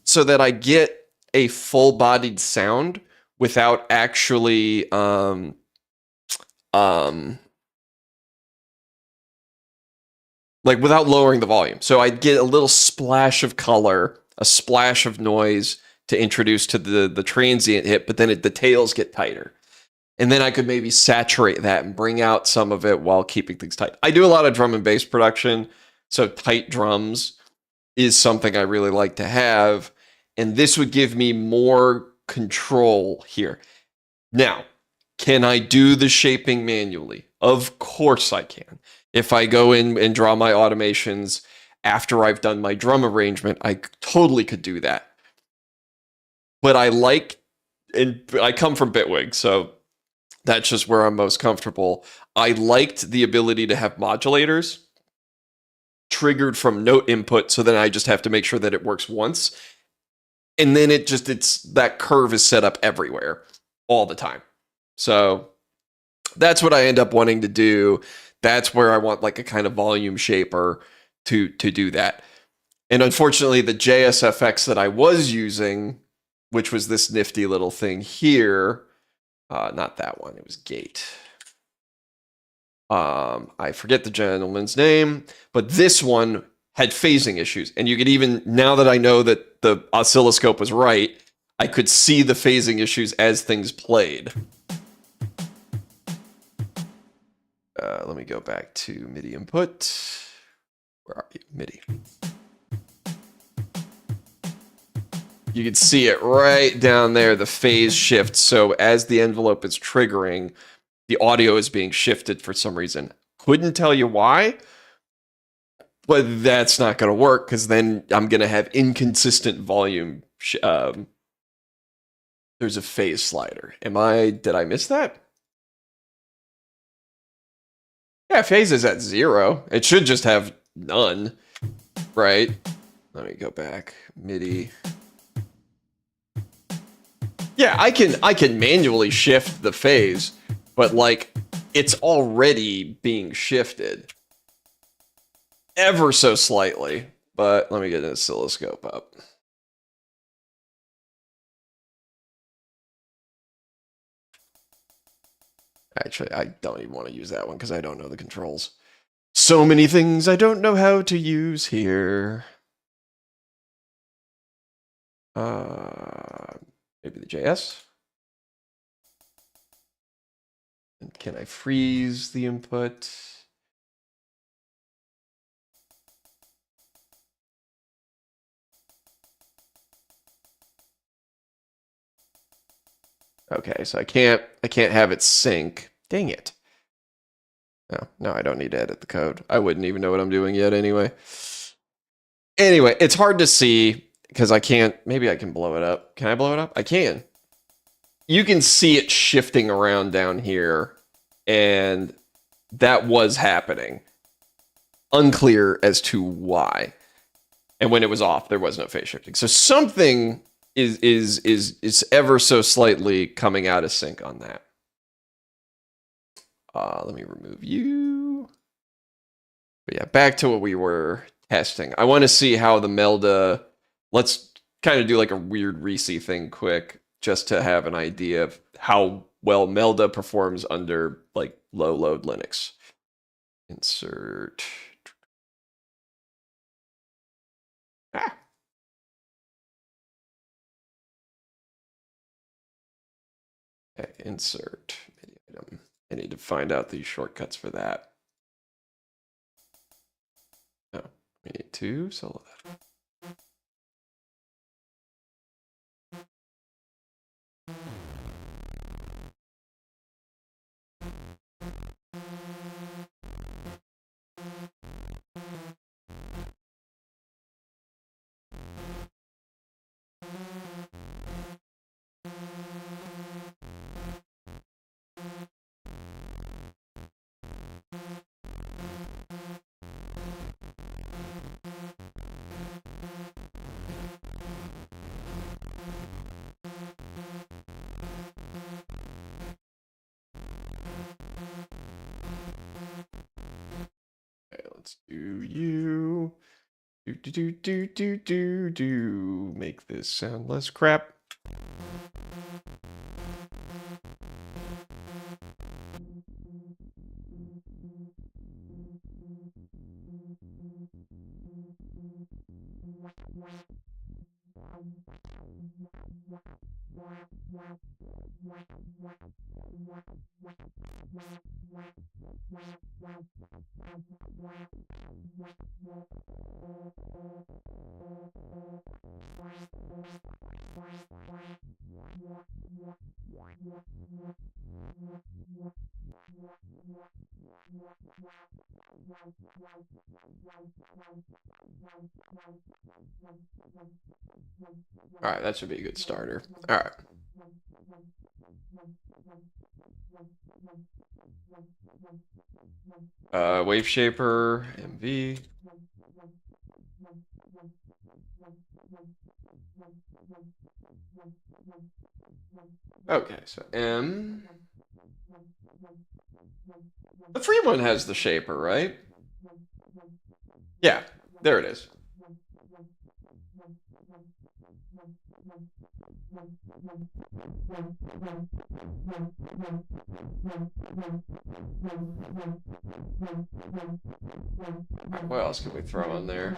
so that I get a full-bodied sound without actually like without lowering the volume. So I'd get a little splash of color, a splash of noise to introduce to the transient hit, but then the tails get tighter. And then I could maybe saturate that and bring out some of it while keeping things tight. I do a lot of drum and bass production, so tight drums is something I really like to have. And this would give me more control here. Now, can I do the shaping manually? Of course I can. If I go in and draw my automations after I've done my drum arrangement, I totally could do that. But and I come from Bitwig, so that's just where I'm most comfortable. I liked the ability to have modulators triggered from note input, so then I just have to make sure that it works once. And then it's that curve is set up everywhere all the time. So that's what I end up wanting to do. That's where I want like a kind of volume shaper to do that. And unfortunately, the JSFX that I was using, which was this nifty little thing here, not that one, it was Gate. I forget the gentleman's name, but this one had phasing issues. And you could even, now that I know that the oscilloscope was right, I could see the phasing issues as things played. Let me go back to MIDI input. Where are you? MIDI. You can see it right down there, the phase shift. So as the envelope is triggering, the audio is being shifted for some reason. Couldn't tell you why, but that's not going to work because then I'm going to have inconsistent volume. There's a phase slider. Did I miss that? Yeah, phase is at 0. It should just have none, right? Let me go back. MIDI. Yeah, I can manually shift the phase, but like it's already being shifted ever so slightly. But let me get an oscilloscope up. Actually, I don't even want to use that one because I don't know the controls. So many things I don't know how to use here. Maybe the JS. And can I freeze the input? Okay, so I can't have it sync. Dang it. No, I don't need to edit the code. I wouldn't even know what I'm doing yet anyway. Anyway, it's hard to see because I can't. Maybe I can blow it up. Can I blow it up? I can. You can see it shifting around down here, and that was happening. Unclear as to why. And when it was off, there was no phase shifting. So something is ever so slightly coming out of sync on that. Let me remove you. But yeah, back to what we were testing. I want to see how the Melda. Let's kind of do like a weird Reese thing quick, just to have an idea of how well Melda performs under like low load Linux. Insert. Okay, insert MIDI item. I need to find out the shortcuts for that. No, we need to solo that. Okay, let's do you. Do. Make this sound less crap. All right, that should be a good starter. All right. Wave Shaper, MV. Okay, so M. The free one has the shaper, right? Yeah, there it is. Right, what else can we throw on there?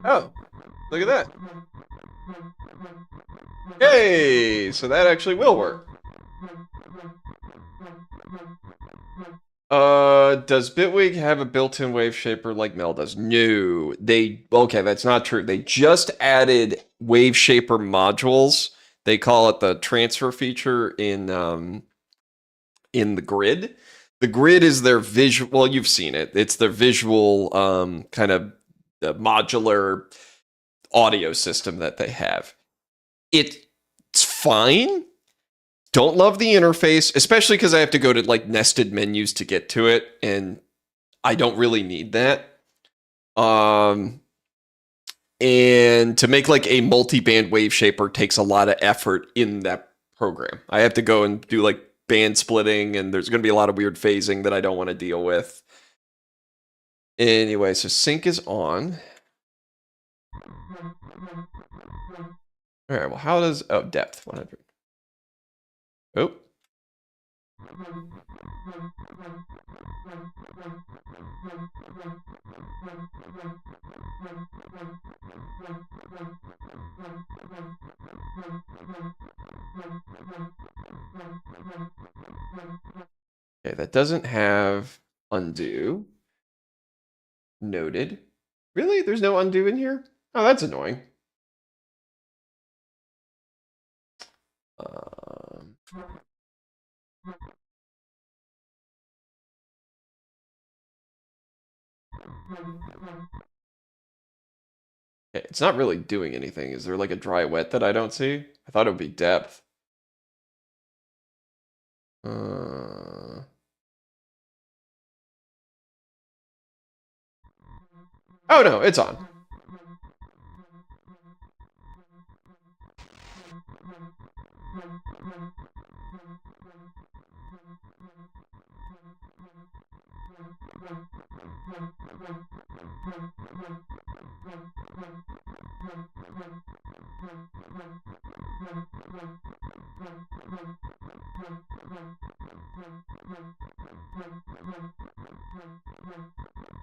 Oh, look at that. Hey, so that actually will work. Does Bitwig have a built-in wave shaper like Mel does? No, okay, that's not true. They just added wave shaper modules. They call it the transfer feature in the grid. The grid is their visual, well, you've seen it. It's their visual kind of modular audio system that they have. It's fine. Don't love the interface, especially because I have to go to like nested menus to get to it, and I don't really need that. And to make like a multi-band wave shaper takes a lot of effort in that program. I have to go and do like band splitting, and there's going to be a lot of weird phasing that I don't want to deal with. Anyway, so sync is on. All right, well, how does, oh, depth 100. Oh. Okay, that doesn't have undo. Noted. Really? There's no undo in here? Oh, that's annoying. Okay, it's not really doing anything. Is there like a dry wet that I don't see? I thought it would be depth. Oh no, it's on.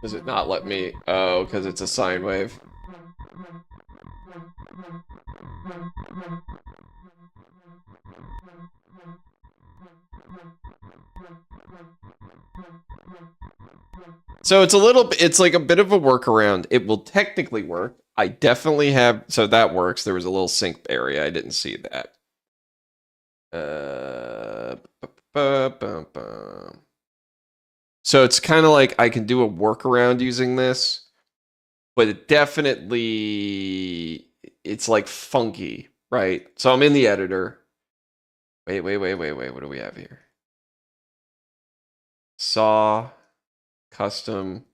Does it not let me? Oh, because it's a sine wave. So it's like a bit of a workaround. It will technically work. I definitely have, so that works. There was a little sync area. I didn't see that. So it's kind of like I can do a workaround using this, but it definitely it's like funky, right? So I'm in the editor. Wait. What do we have here? Saw, custom.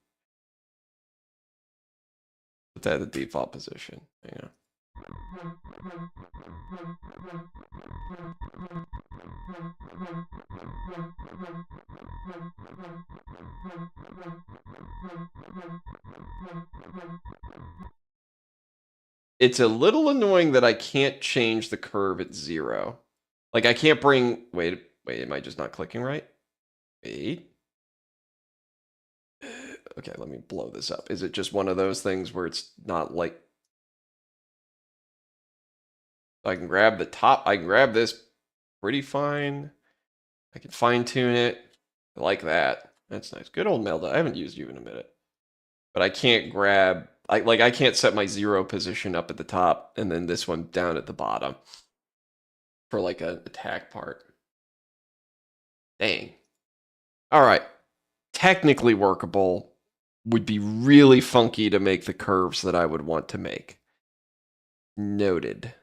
Put that in the default position. Yeah. It's a little annoying that I can't change the curve at 0. Like I can't bring, wait, am I just not clicking right? Wait. Okay, let me blow this up. Is it just one of those things where it's not like, I can grab the top, I can grab this pretty fine. I can fine tune it. I like that. That's nice. Good old Melda. I haven't used you in a minute. But I can't grab, I can't set my 0 position up at the top and then this one down at the bottom for like an attack part. Dang. All right. Technically workable. Would be really funky to make the curves that I would want to make. Noted.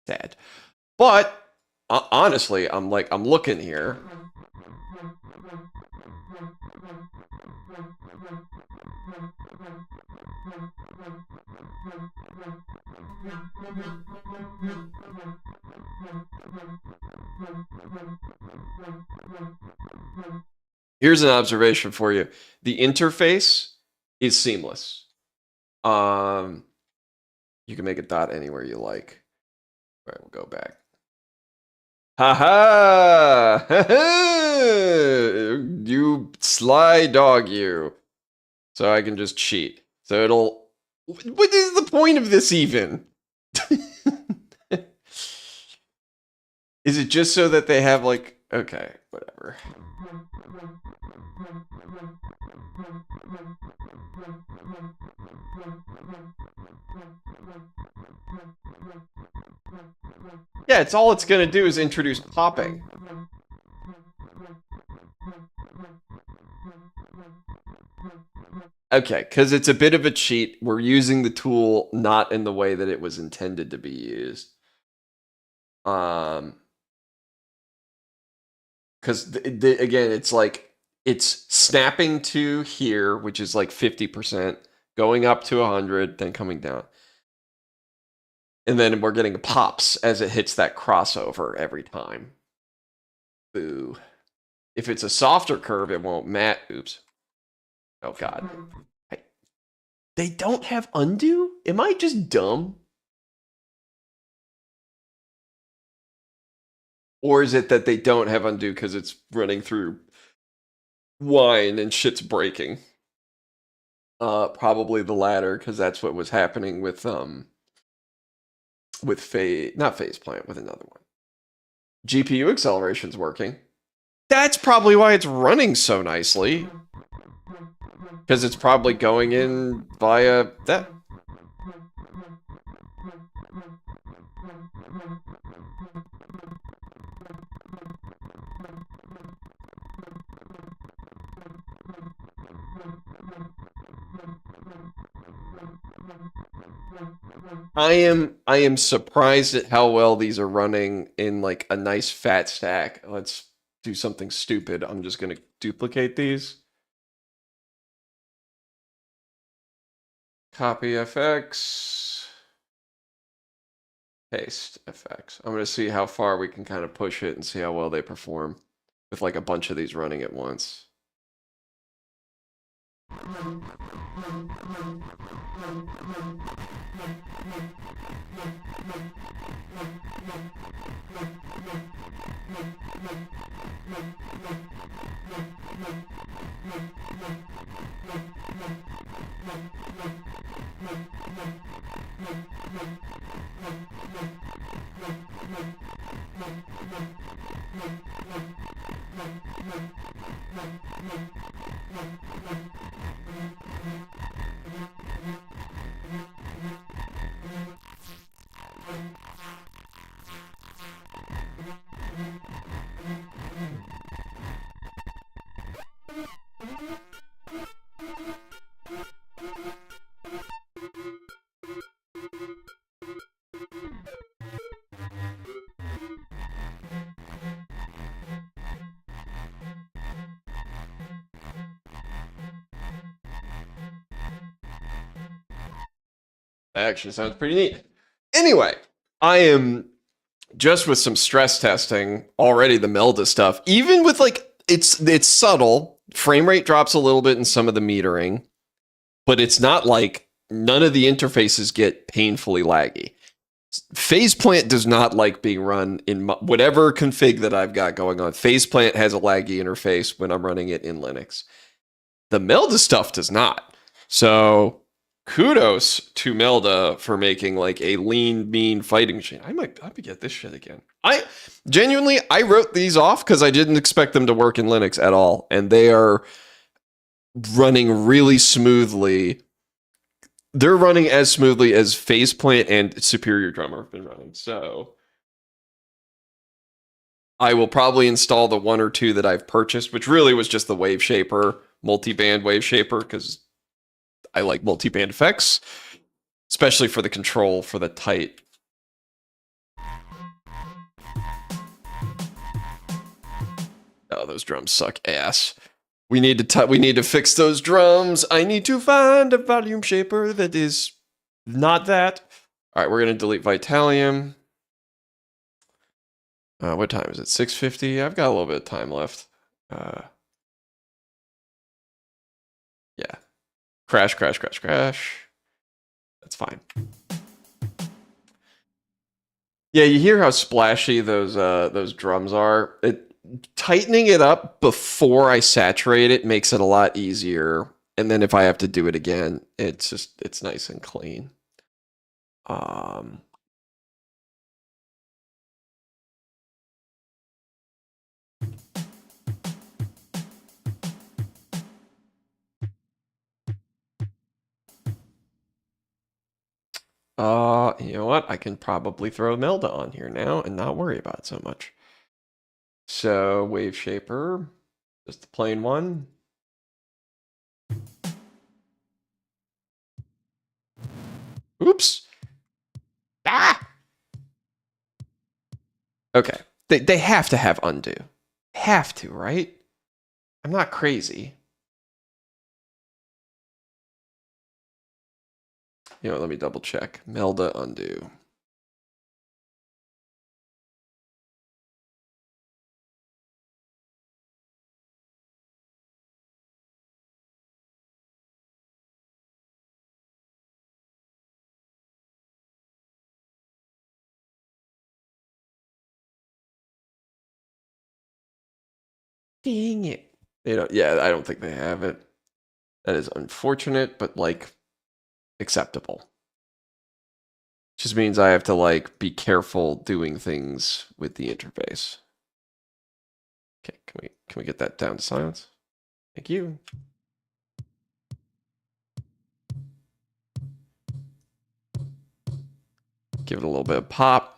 Sad. But honestly, I'm looking here. Here's an observation for you. The interface is seamless. You can make a dot anywhere you like. All right, we'll go back. Ha ha! You sly dog, you. So I can just cheat. So it'll. What is the point of this even? Is it just so that they have like. Okay, whatever. Yeah, it's all it's going to do is introduce popping. Okay, because it's a bit of a cheat. We're using the tool not in the way that it was intended to be used. Because again, it's like it's snapping to here, which is like 50%, going up to 100, then coming down. And then we're getting pops as it hits that crossover every time. Boo. If it's a softer curve, it won't matter. Oops. Oh, God. They don't have undo? Am I just dumb? Or is it that they don't have undo because it's running through wine and shit's breaking? Probably the latter, because that's what was happening with phase plant, with another one. GPU acceleration's working. That's probably why it's running so nicely. Because it's probably going in via that. I am surprised at how well these are running in like a nice fat stack. Let's do something stupid. I'm just going to duplicate these. Copy FX. Paste FX. I'm going to see how far we can kind of push it and see how well they perform with like a bunch of these running at once. That actually sounds pretty neat. Anyway, I am just with some stress testing already. The Melda stuff, even with like it's subtle. Frame rate drops a little bit in some of the metering, but it's not like none of the interfaces get painfully laggy. Faceplant does not like being run in whatever config that I've got going on. Faceplant has a laggy interface when I'm running it in Linux. The Melda stuff does not. So kudos to Melda for making like a lean, mean fighting machine. I might get this shit again. I genuinely I wrote these off because I didn't expect them to work in Linux at all, and they are running really smoothly. They're running as smoothly as Faceplant and Superior Drummer have been running. So I will probably install the one or two that I've purchased, which really was just the Wave Shaper, multi-band Wave Shaper, because I like multi-band effects, especially for the control for the tight. Oh, those drums suck ass. We need to fix those drums. I need to find a volume shaper that is not that. All right, we're gonna delete Vitalium. What time is it? 6:50. I've got a little bit of time left. Yeah. Crash, crash, crash, crash. That's fine. Yeah, you hear how splashy those drums are. Tightening it up before I saturate it makes it a lot easier. And then if I have to do it again, it's nice and clean. You know what? I can probably throw Melda on here now and not worry about it so much. So Wave Shaper, just the plain one. Oops. Ah! Okay. They have to have undo. Have to, right? I'm not crazy. You know, let me double check. Melda undo. Dang it. They don't, yeah, I don't think they have it. That is unfortunate, but like acceptable. Just means I have to like be careful doing things with the interface. Okay, can we get that down to silence? Thank you. Give it a little bit of pop.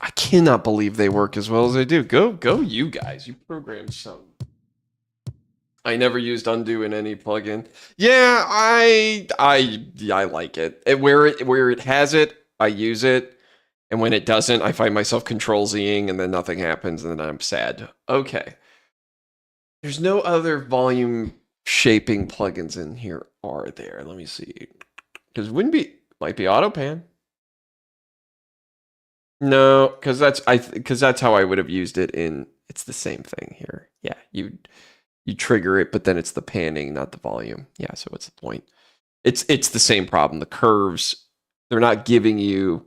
I cannot believe they work as well as they do. Go you guys. You programmed some. I never used undo in any plugin. Yeah, I like it. Where it has it, I use it. And when it doesn't, I find myself control Zing and then nothing happens and then I'm sad. Okay. There's no other volume shaping plugins in here, are there? Let me see. Because might be AutoPan. No, because that's how I would have used it in. It's the same thing here. Yeah, you trigger it, but then it's the panning, not the volume. Yeah, so what's the point? It's the same problem. The curves, they're not giving you.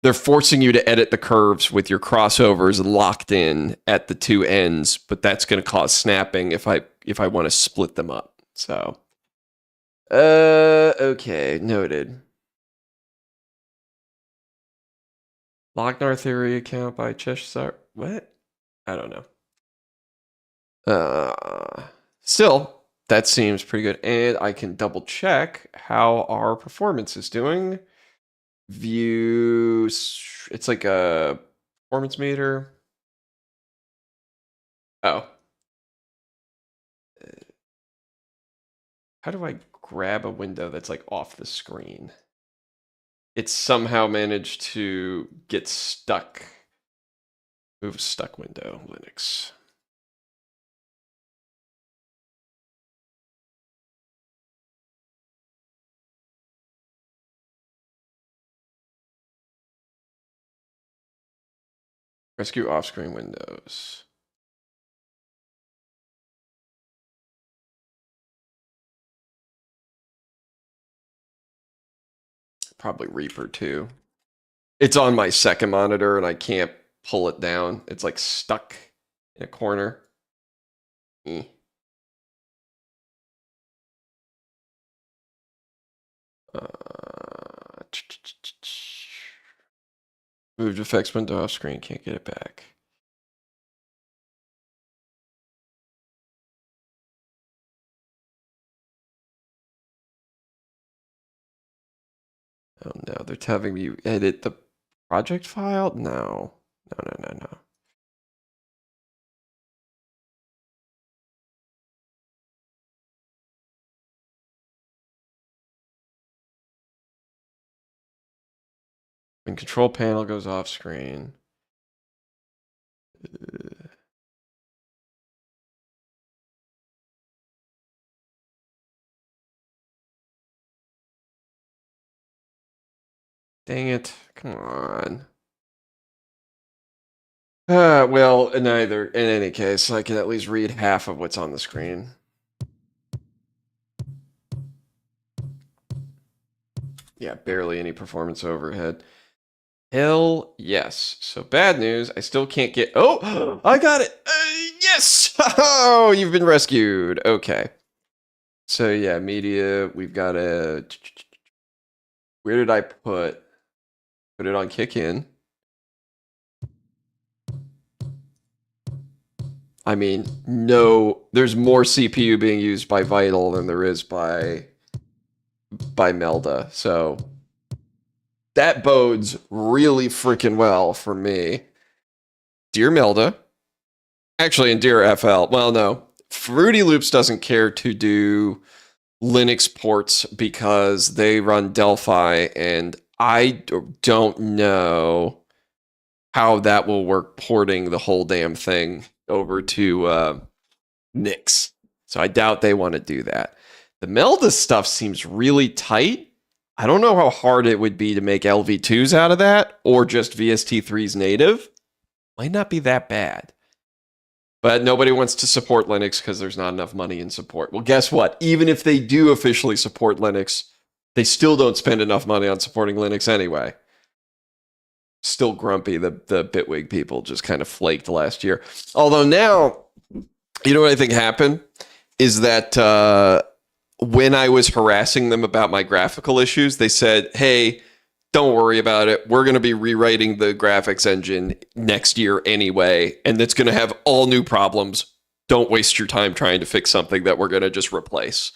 They're forcing you to edit the curves with your crossovers locked in at the two ends, but that's going to cause snapping if I want to split them up. So, okay, noted. Locknar theory account by Cheshire. What? I don't know. Still, that seems pretty good. And I can double check how our performance is doing. Views. It's like a performance meter. Oh. How do I grab a window that's like off the screen? It's somehow managed to get stuck. Move stuck window, Linux. Rescue off-screen windows. Probably Reaper too. It's on my second monitor and I can't pull it down. It's like stuck in a corner. Eh. Moved effects window off screen, can't get it back. Oh no, they're having me edit the project file? No. No. When control panel goes off screen. Dang it. Come on. Well, neither. In any case, I can at least read half of what's on the screen. Yeah, barely any performance overhead. Hell yes. So bad news, I still can't get... Oh, I got it. Yes. Oh, you've been rescued. Okay. So yeah, media, we've got a... Where did I put it on kick in? I mean, no, there's more CPU being used by Vital than there is by Melda. So that bodes really freaking well for me. Dear Melda, actually, and Dear FL, well, no, Fruity Loops doesn't care to do Linux ports because they run Delphi, and I don't know how that will work porting the whole damn thing over to Nix. So I doubt they want to do that. The Melda stuff seems really tight. I don't know how hard it would be to make LV2s out of that, or just VST3's native. Might not be that bad. But nobody wants to support Linux because there's not enough money in support. Well, guess what? Even if they do officially support Linux, they still don't spend enough money on supporting Linux anyway. Still grumpy. The Bitwig people just kind of flaked last year. Although now, you know what I think happened? Is that when I was harassing them about my graphical issues, they said, hey, don't worry about it. We're going to be rewriting the graphics engine next year anyway, and it's going to have all new problems. Don't waste your time trying to fix something that we're going to just replace.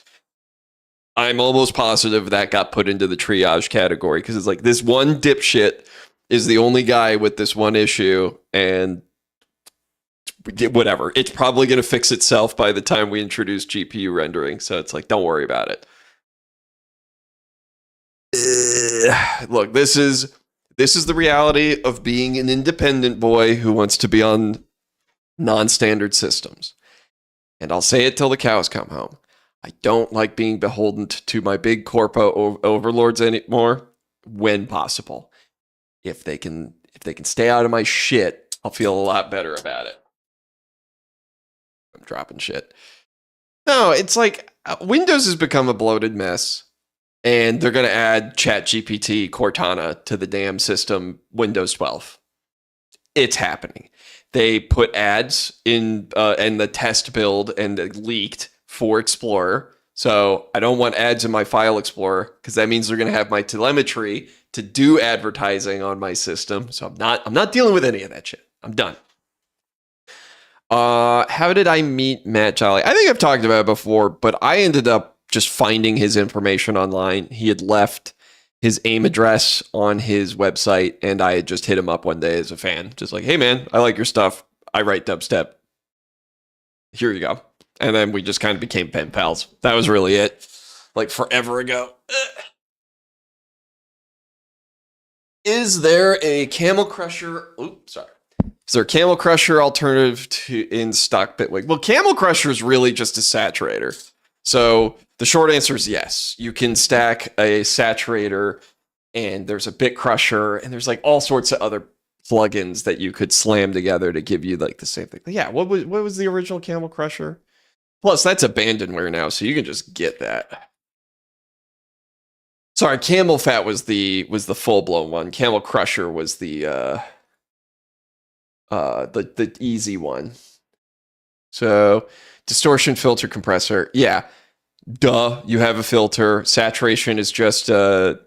I'm almost positive that got put into the triage category because it's like this one dipshit is the only guy with this one issue, and whatever. It's probably going to fix itself by the time we introduce GPU rendering. So it's like, don't worry about it. Look, this is the reality of being an independent boy who wants to be on non-standard systems. And I'll say it till the cows come home. I don't like being beholden to my big corpo overlords anymore when possible. If they can stay out of my shit, I'll feel a lot better about it. I'm dropping shit. No, it's like Windows has become a bloated mess. And they're going to add ChatGPT Cortana to the damn system, Windows 12. It's happening. They put ads in the test build and leaked for Explorer. So I don't want ads in my File Explorer because that means they're going to have my telemetry to do advertising on my system. So I'm not dealing with any of that shit. I'm done. How did I meet Matt Jolly? I think I've talked about it before, but I ended up just finding his information online. He had left his AIM address on his website, and I had just hit him up one day as a fan. Just like, hey man, I like your stuff. I write dubstep. Here you go. And then we just kind of became pen pals. That was really it. Like forever ago. Is there a Camel Crusher? Oops, sorry. Is there a Camel Crusher alternative to in stock Bitwig? Well, Camel Crusher is really just a saturator. So the short answer is yes. You can stack a saturator, and there's a bit crusher, and there's like all sorts of other plugins that you could slam together to give you like the same thing. Yeah, what was the original Camel Crusher? Plus, that's abandonware now, so you can just get that. Sorry, Camel Fat was the full blown one. Camel Crusher was the easy one. So distortion filter compressor, yeah, duh. You have a filter. Saturation is just a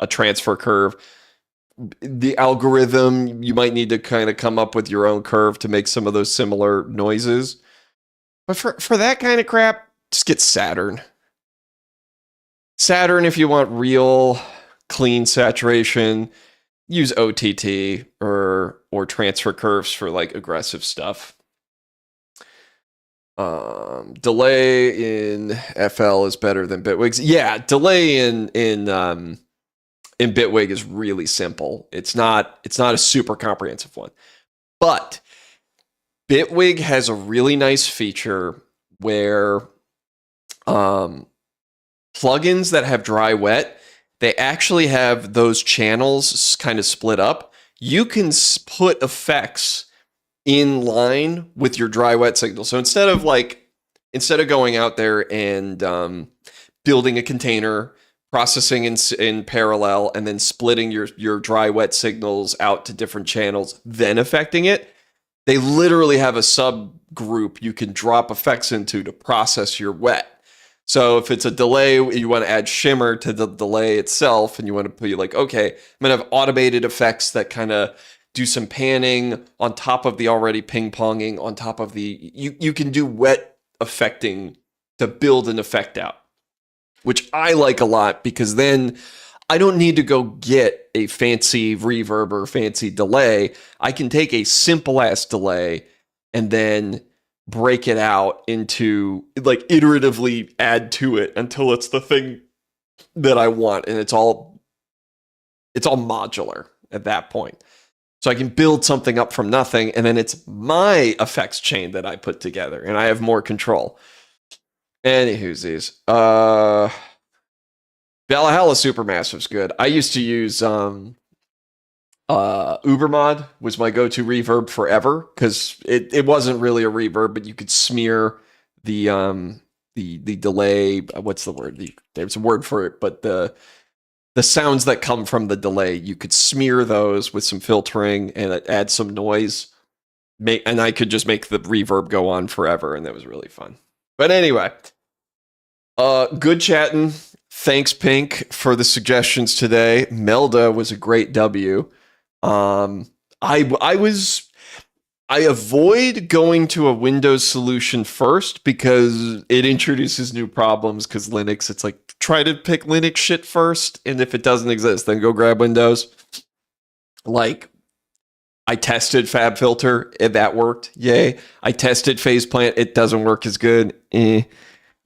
transfer curve. The algorithm, you might need to kind of come up with your own curve to make some of those similar noises. But for that kind of crap, just get Saturn. Saturn, if you want real clean saturation, use OTT or transfer curves for like aggressive stuff. Delay in FL is better than Bitwig's. Yeah, delay in Bitwig is really simple. It's not a super comprehensive one. But Bitwig has a really nice feature where plugins that have dry wet, they actually have those channels kind of split up. You can put effects in line with your dry wet signal. So instead of going out there and building a container, processing in parallel, and then splitting your dry wet signals out to different channels, then affecting it, they literally have a subgroup you can drop effects into to process your wet. So if it's a delay, you want to add shimmer to the delay itself, and you want to put okay, I'm going to have automated effects that kind of do some panning on top of the already ping-ponging, on top of you can do wet affecting to build an effect out, which I like a lot, because then I don't need to go get a fancy reverb or fancy delay. I can take a simple ass delay and then break it out into iteratively add to it until it's the thing that I want, and it's all modular at that point. So I can build something up from nothing, and then it's my effects chain that I put together, and I have more control. Anywho's these. Valhalla Supermassive's good. I used to use Ubermod was my go-to reverb forever, because it wasn't really a reverb, but you could smear the delay. What's the word? There's a word for it, but the sounds that come from the delay, you could smear those with some filtering and add some noise. And I could just make the reverb go on forever, and that was really fun. But anyway, good chatting. Thanks, Pink, for the suggestions today. Melda was a great W. I avoid going to a Windows solution first, because it introduces new problems, because Linux, it's like, try to pick Linux shit first, and if it doesn't exist, then go grab Windows. Like, I tested FabFilter, and that worked. Yay. I tested FacePlant, it doesn't work as good.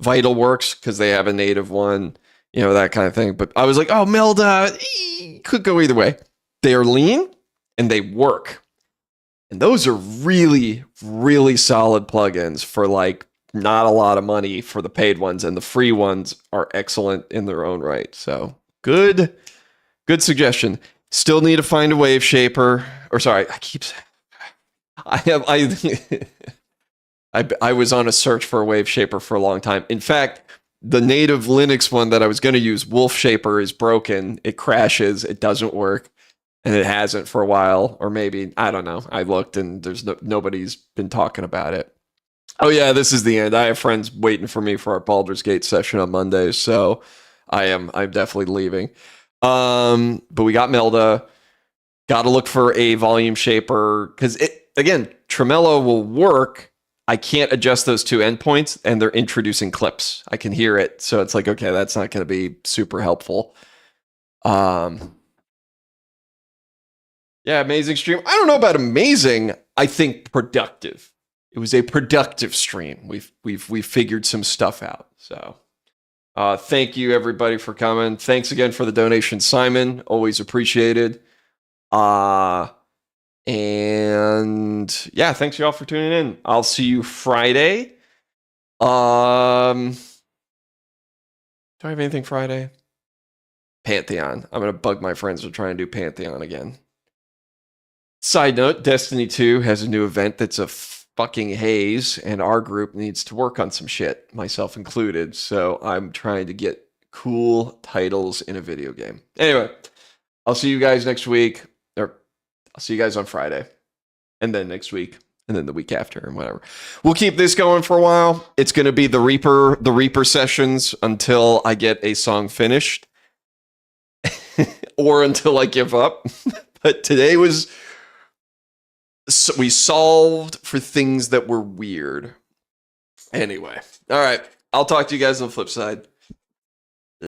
Vital works, because they have a native one, that kind of thing. But I was like, oh, Melda, could go either way. They are lean, and they work. And those are really, really solid plugins for not a lot of money for the paid ones, and the free ones are excellent in their own right. So good suggestion. Still need to find a wave shaper. Or sorry, I was on a search for a wave shaper for a long time. In fact, the native Linux one that I was going to use, Wolf Shaper, is broken. It crashes. It doesn't work. And it hasn't for a while, or maybe, I don't know. I looked, and there's nobody's been talking about it. Oh yeah, this is the end. I have friends waiting for me for our Baldur's Gate session on Monday, so I'm definitely leaving. But we got Melda. Got to look for a volume shaper, because again, Tremolo will work. I can't adjust those two endpoints, and they're introducing clips. I can hear it, so it's like, okay, that's not going to be super helpful. Yeah, amazing stream. I don't know about amazing. I think productive. It was a productive stream. We've figured some stuff out. So, thank you everybody for coming. Thanks again for the donation, Simon. Always appreciated. And yeah, thanks y'all for tuning in. I'll see you Friday. Do I have anything Friday? Pantheon. I'm gonna bug my friends to try and do Pantheon again. Side note, Destiny 2 has a new event that's a fucking haze, and our group needs to work on some shit, myself included. So I'm trying to get cool titles in a video game. Anyway, I'll see you guys next week, or I'll see you guys on Friday, and then next week, and then the week after, and whatever. We'll keep this going for a while. It's going to be the Reaper sessions until I get a song finished, or until I give up. But today was, so we solved for things that were weird. Anyway, all right. I'll talk to you guys on the flip side.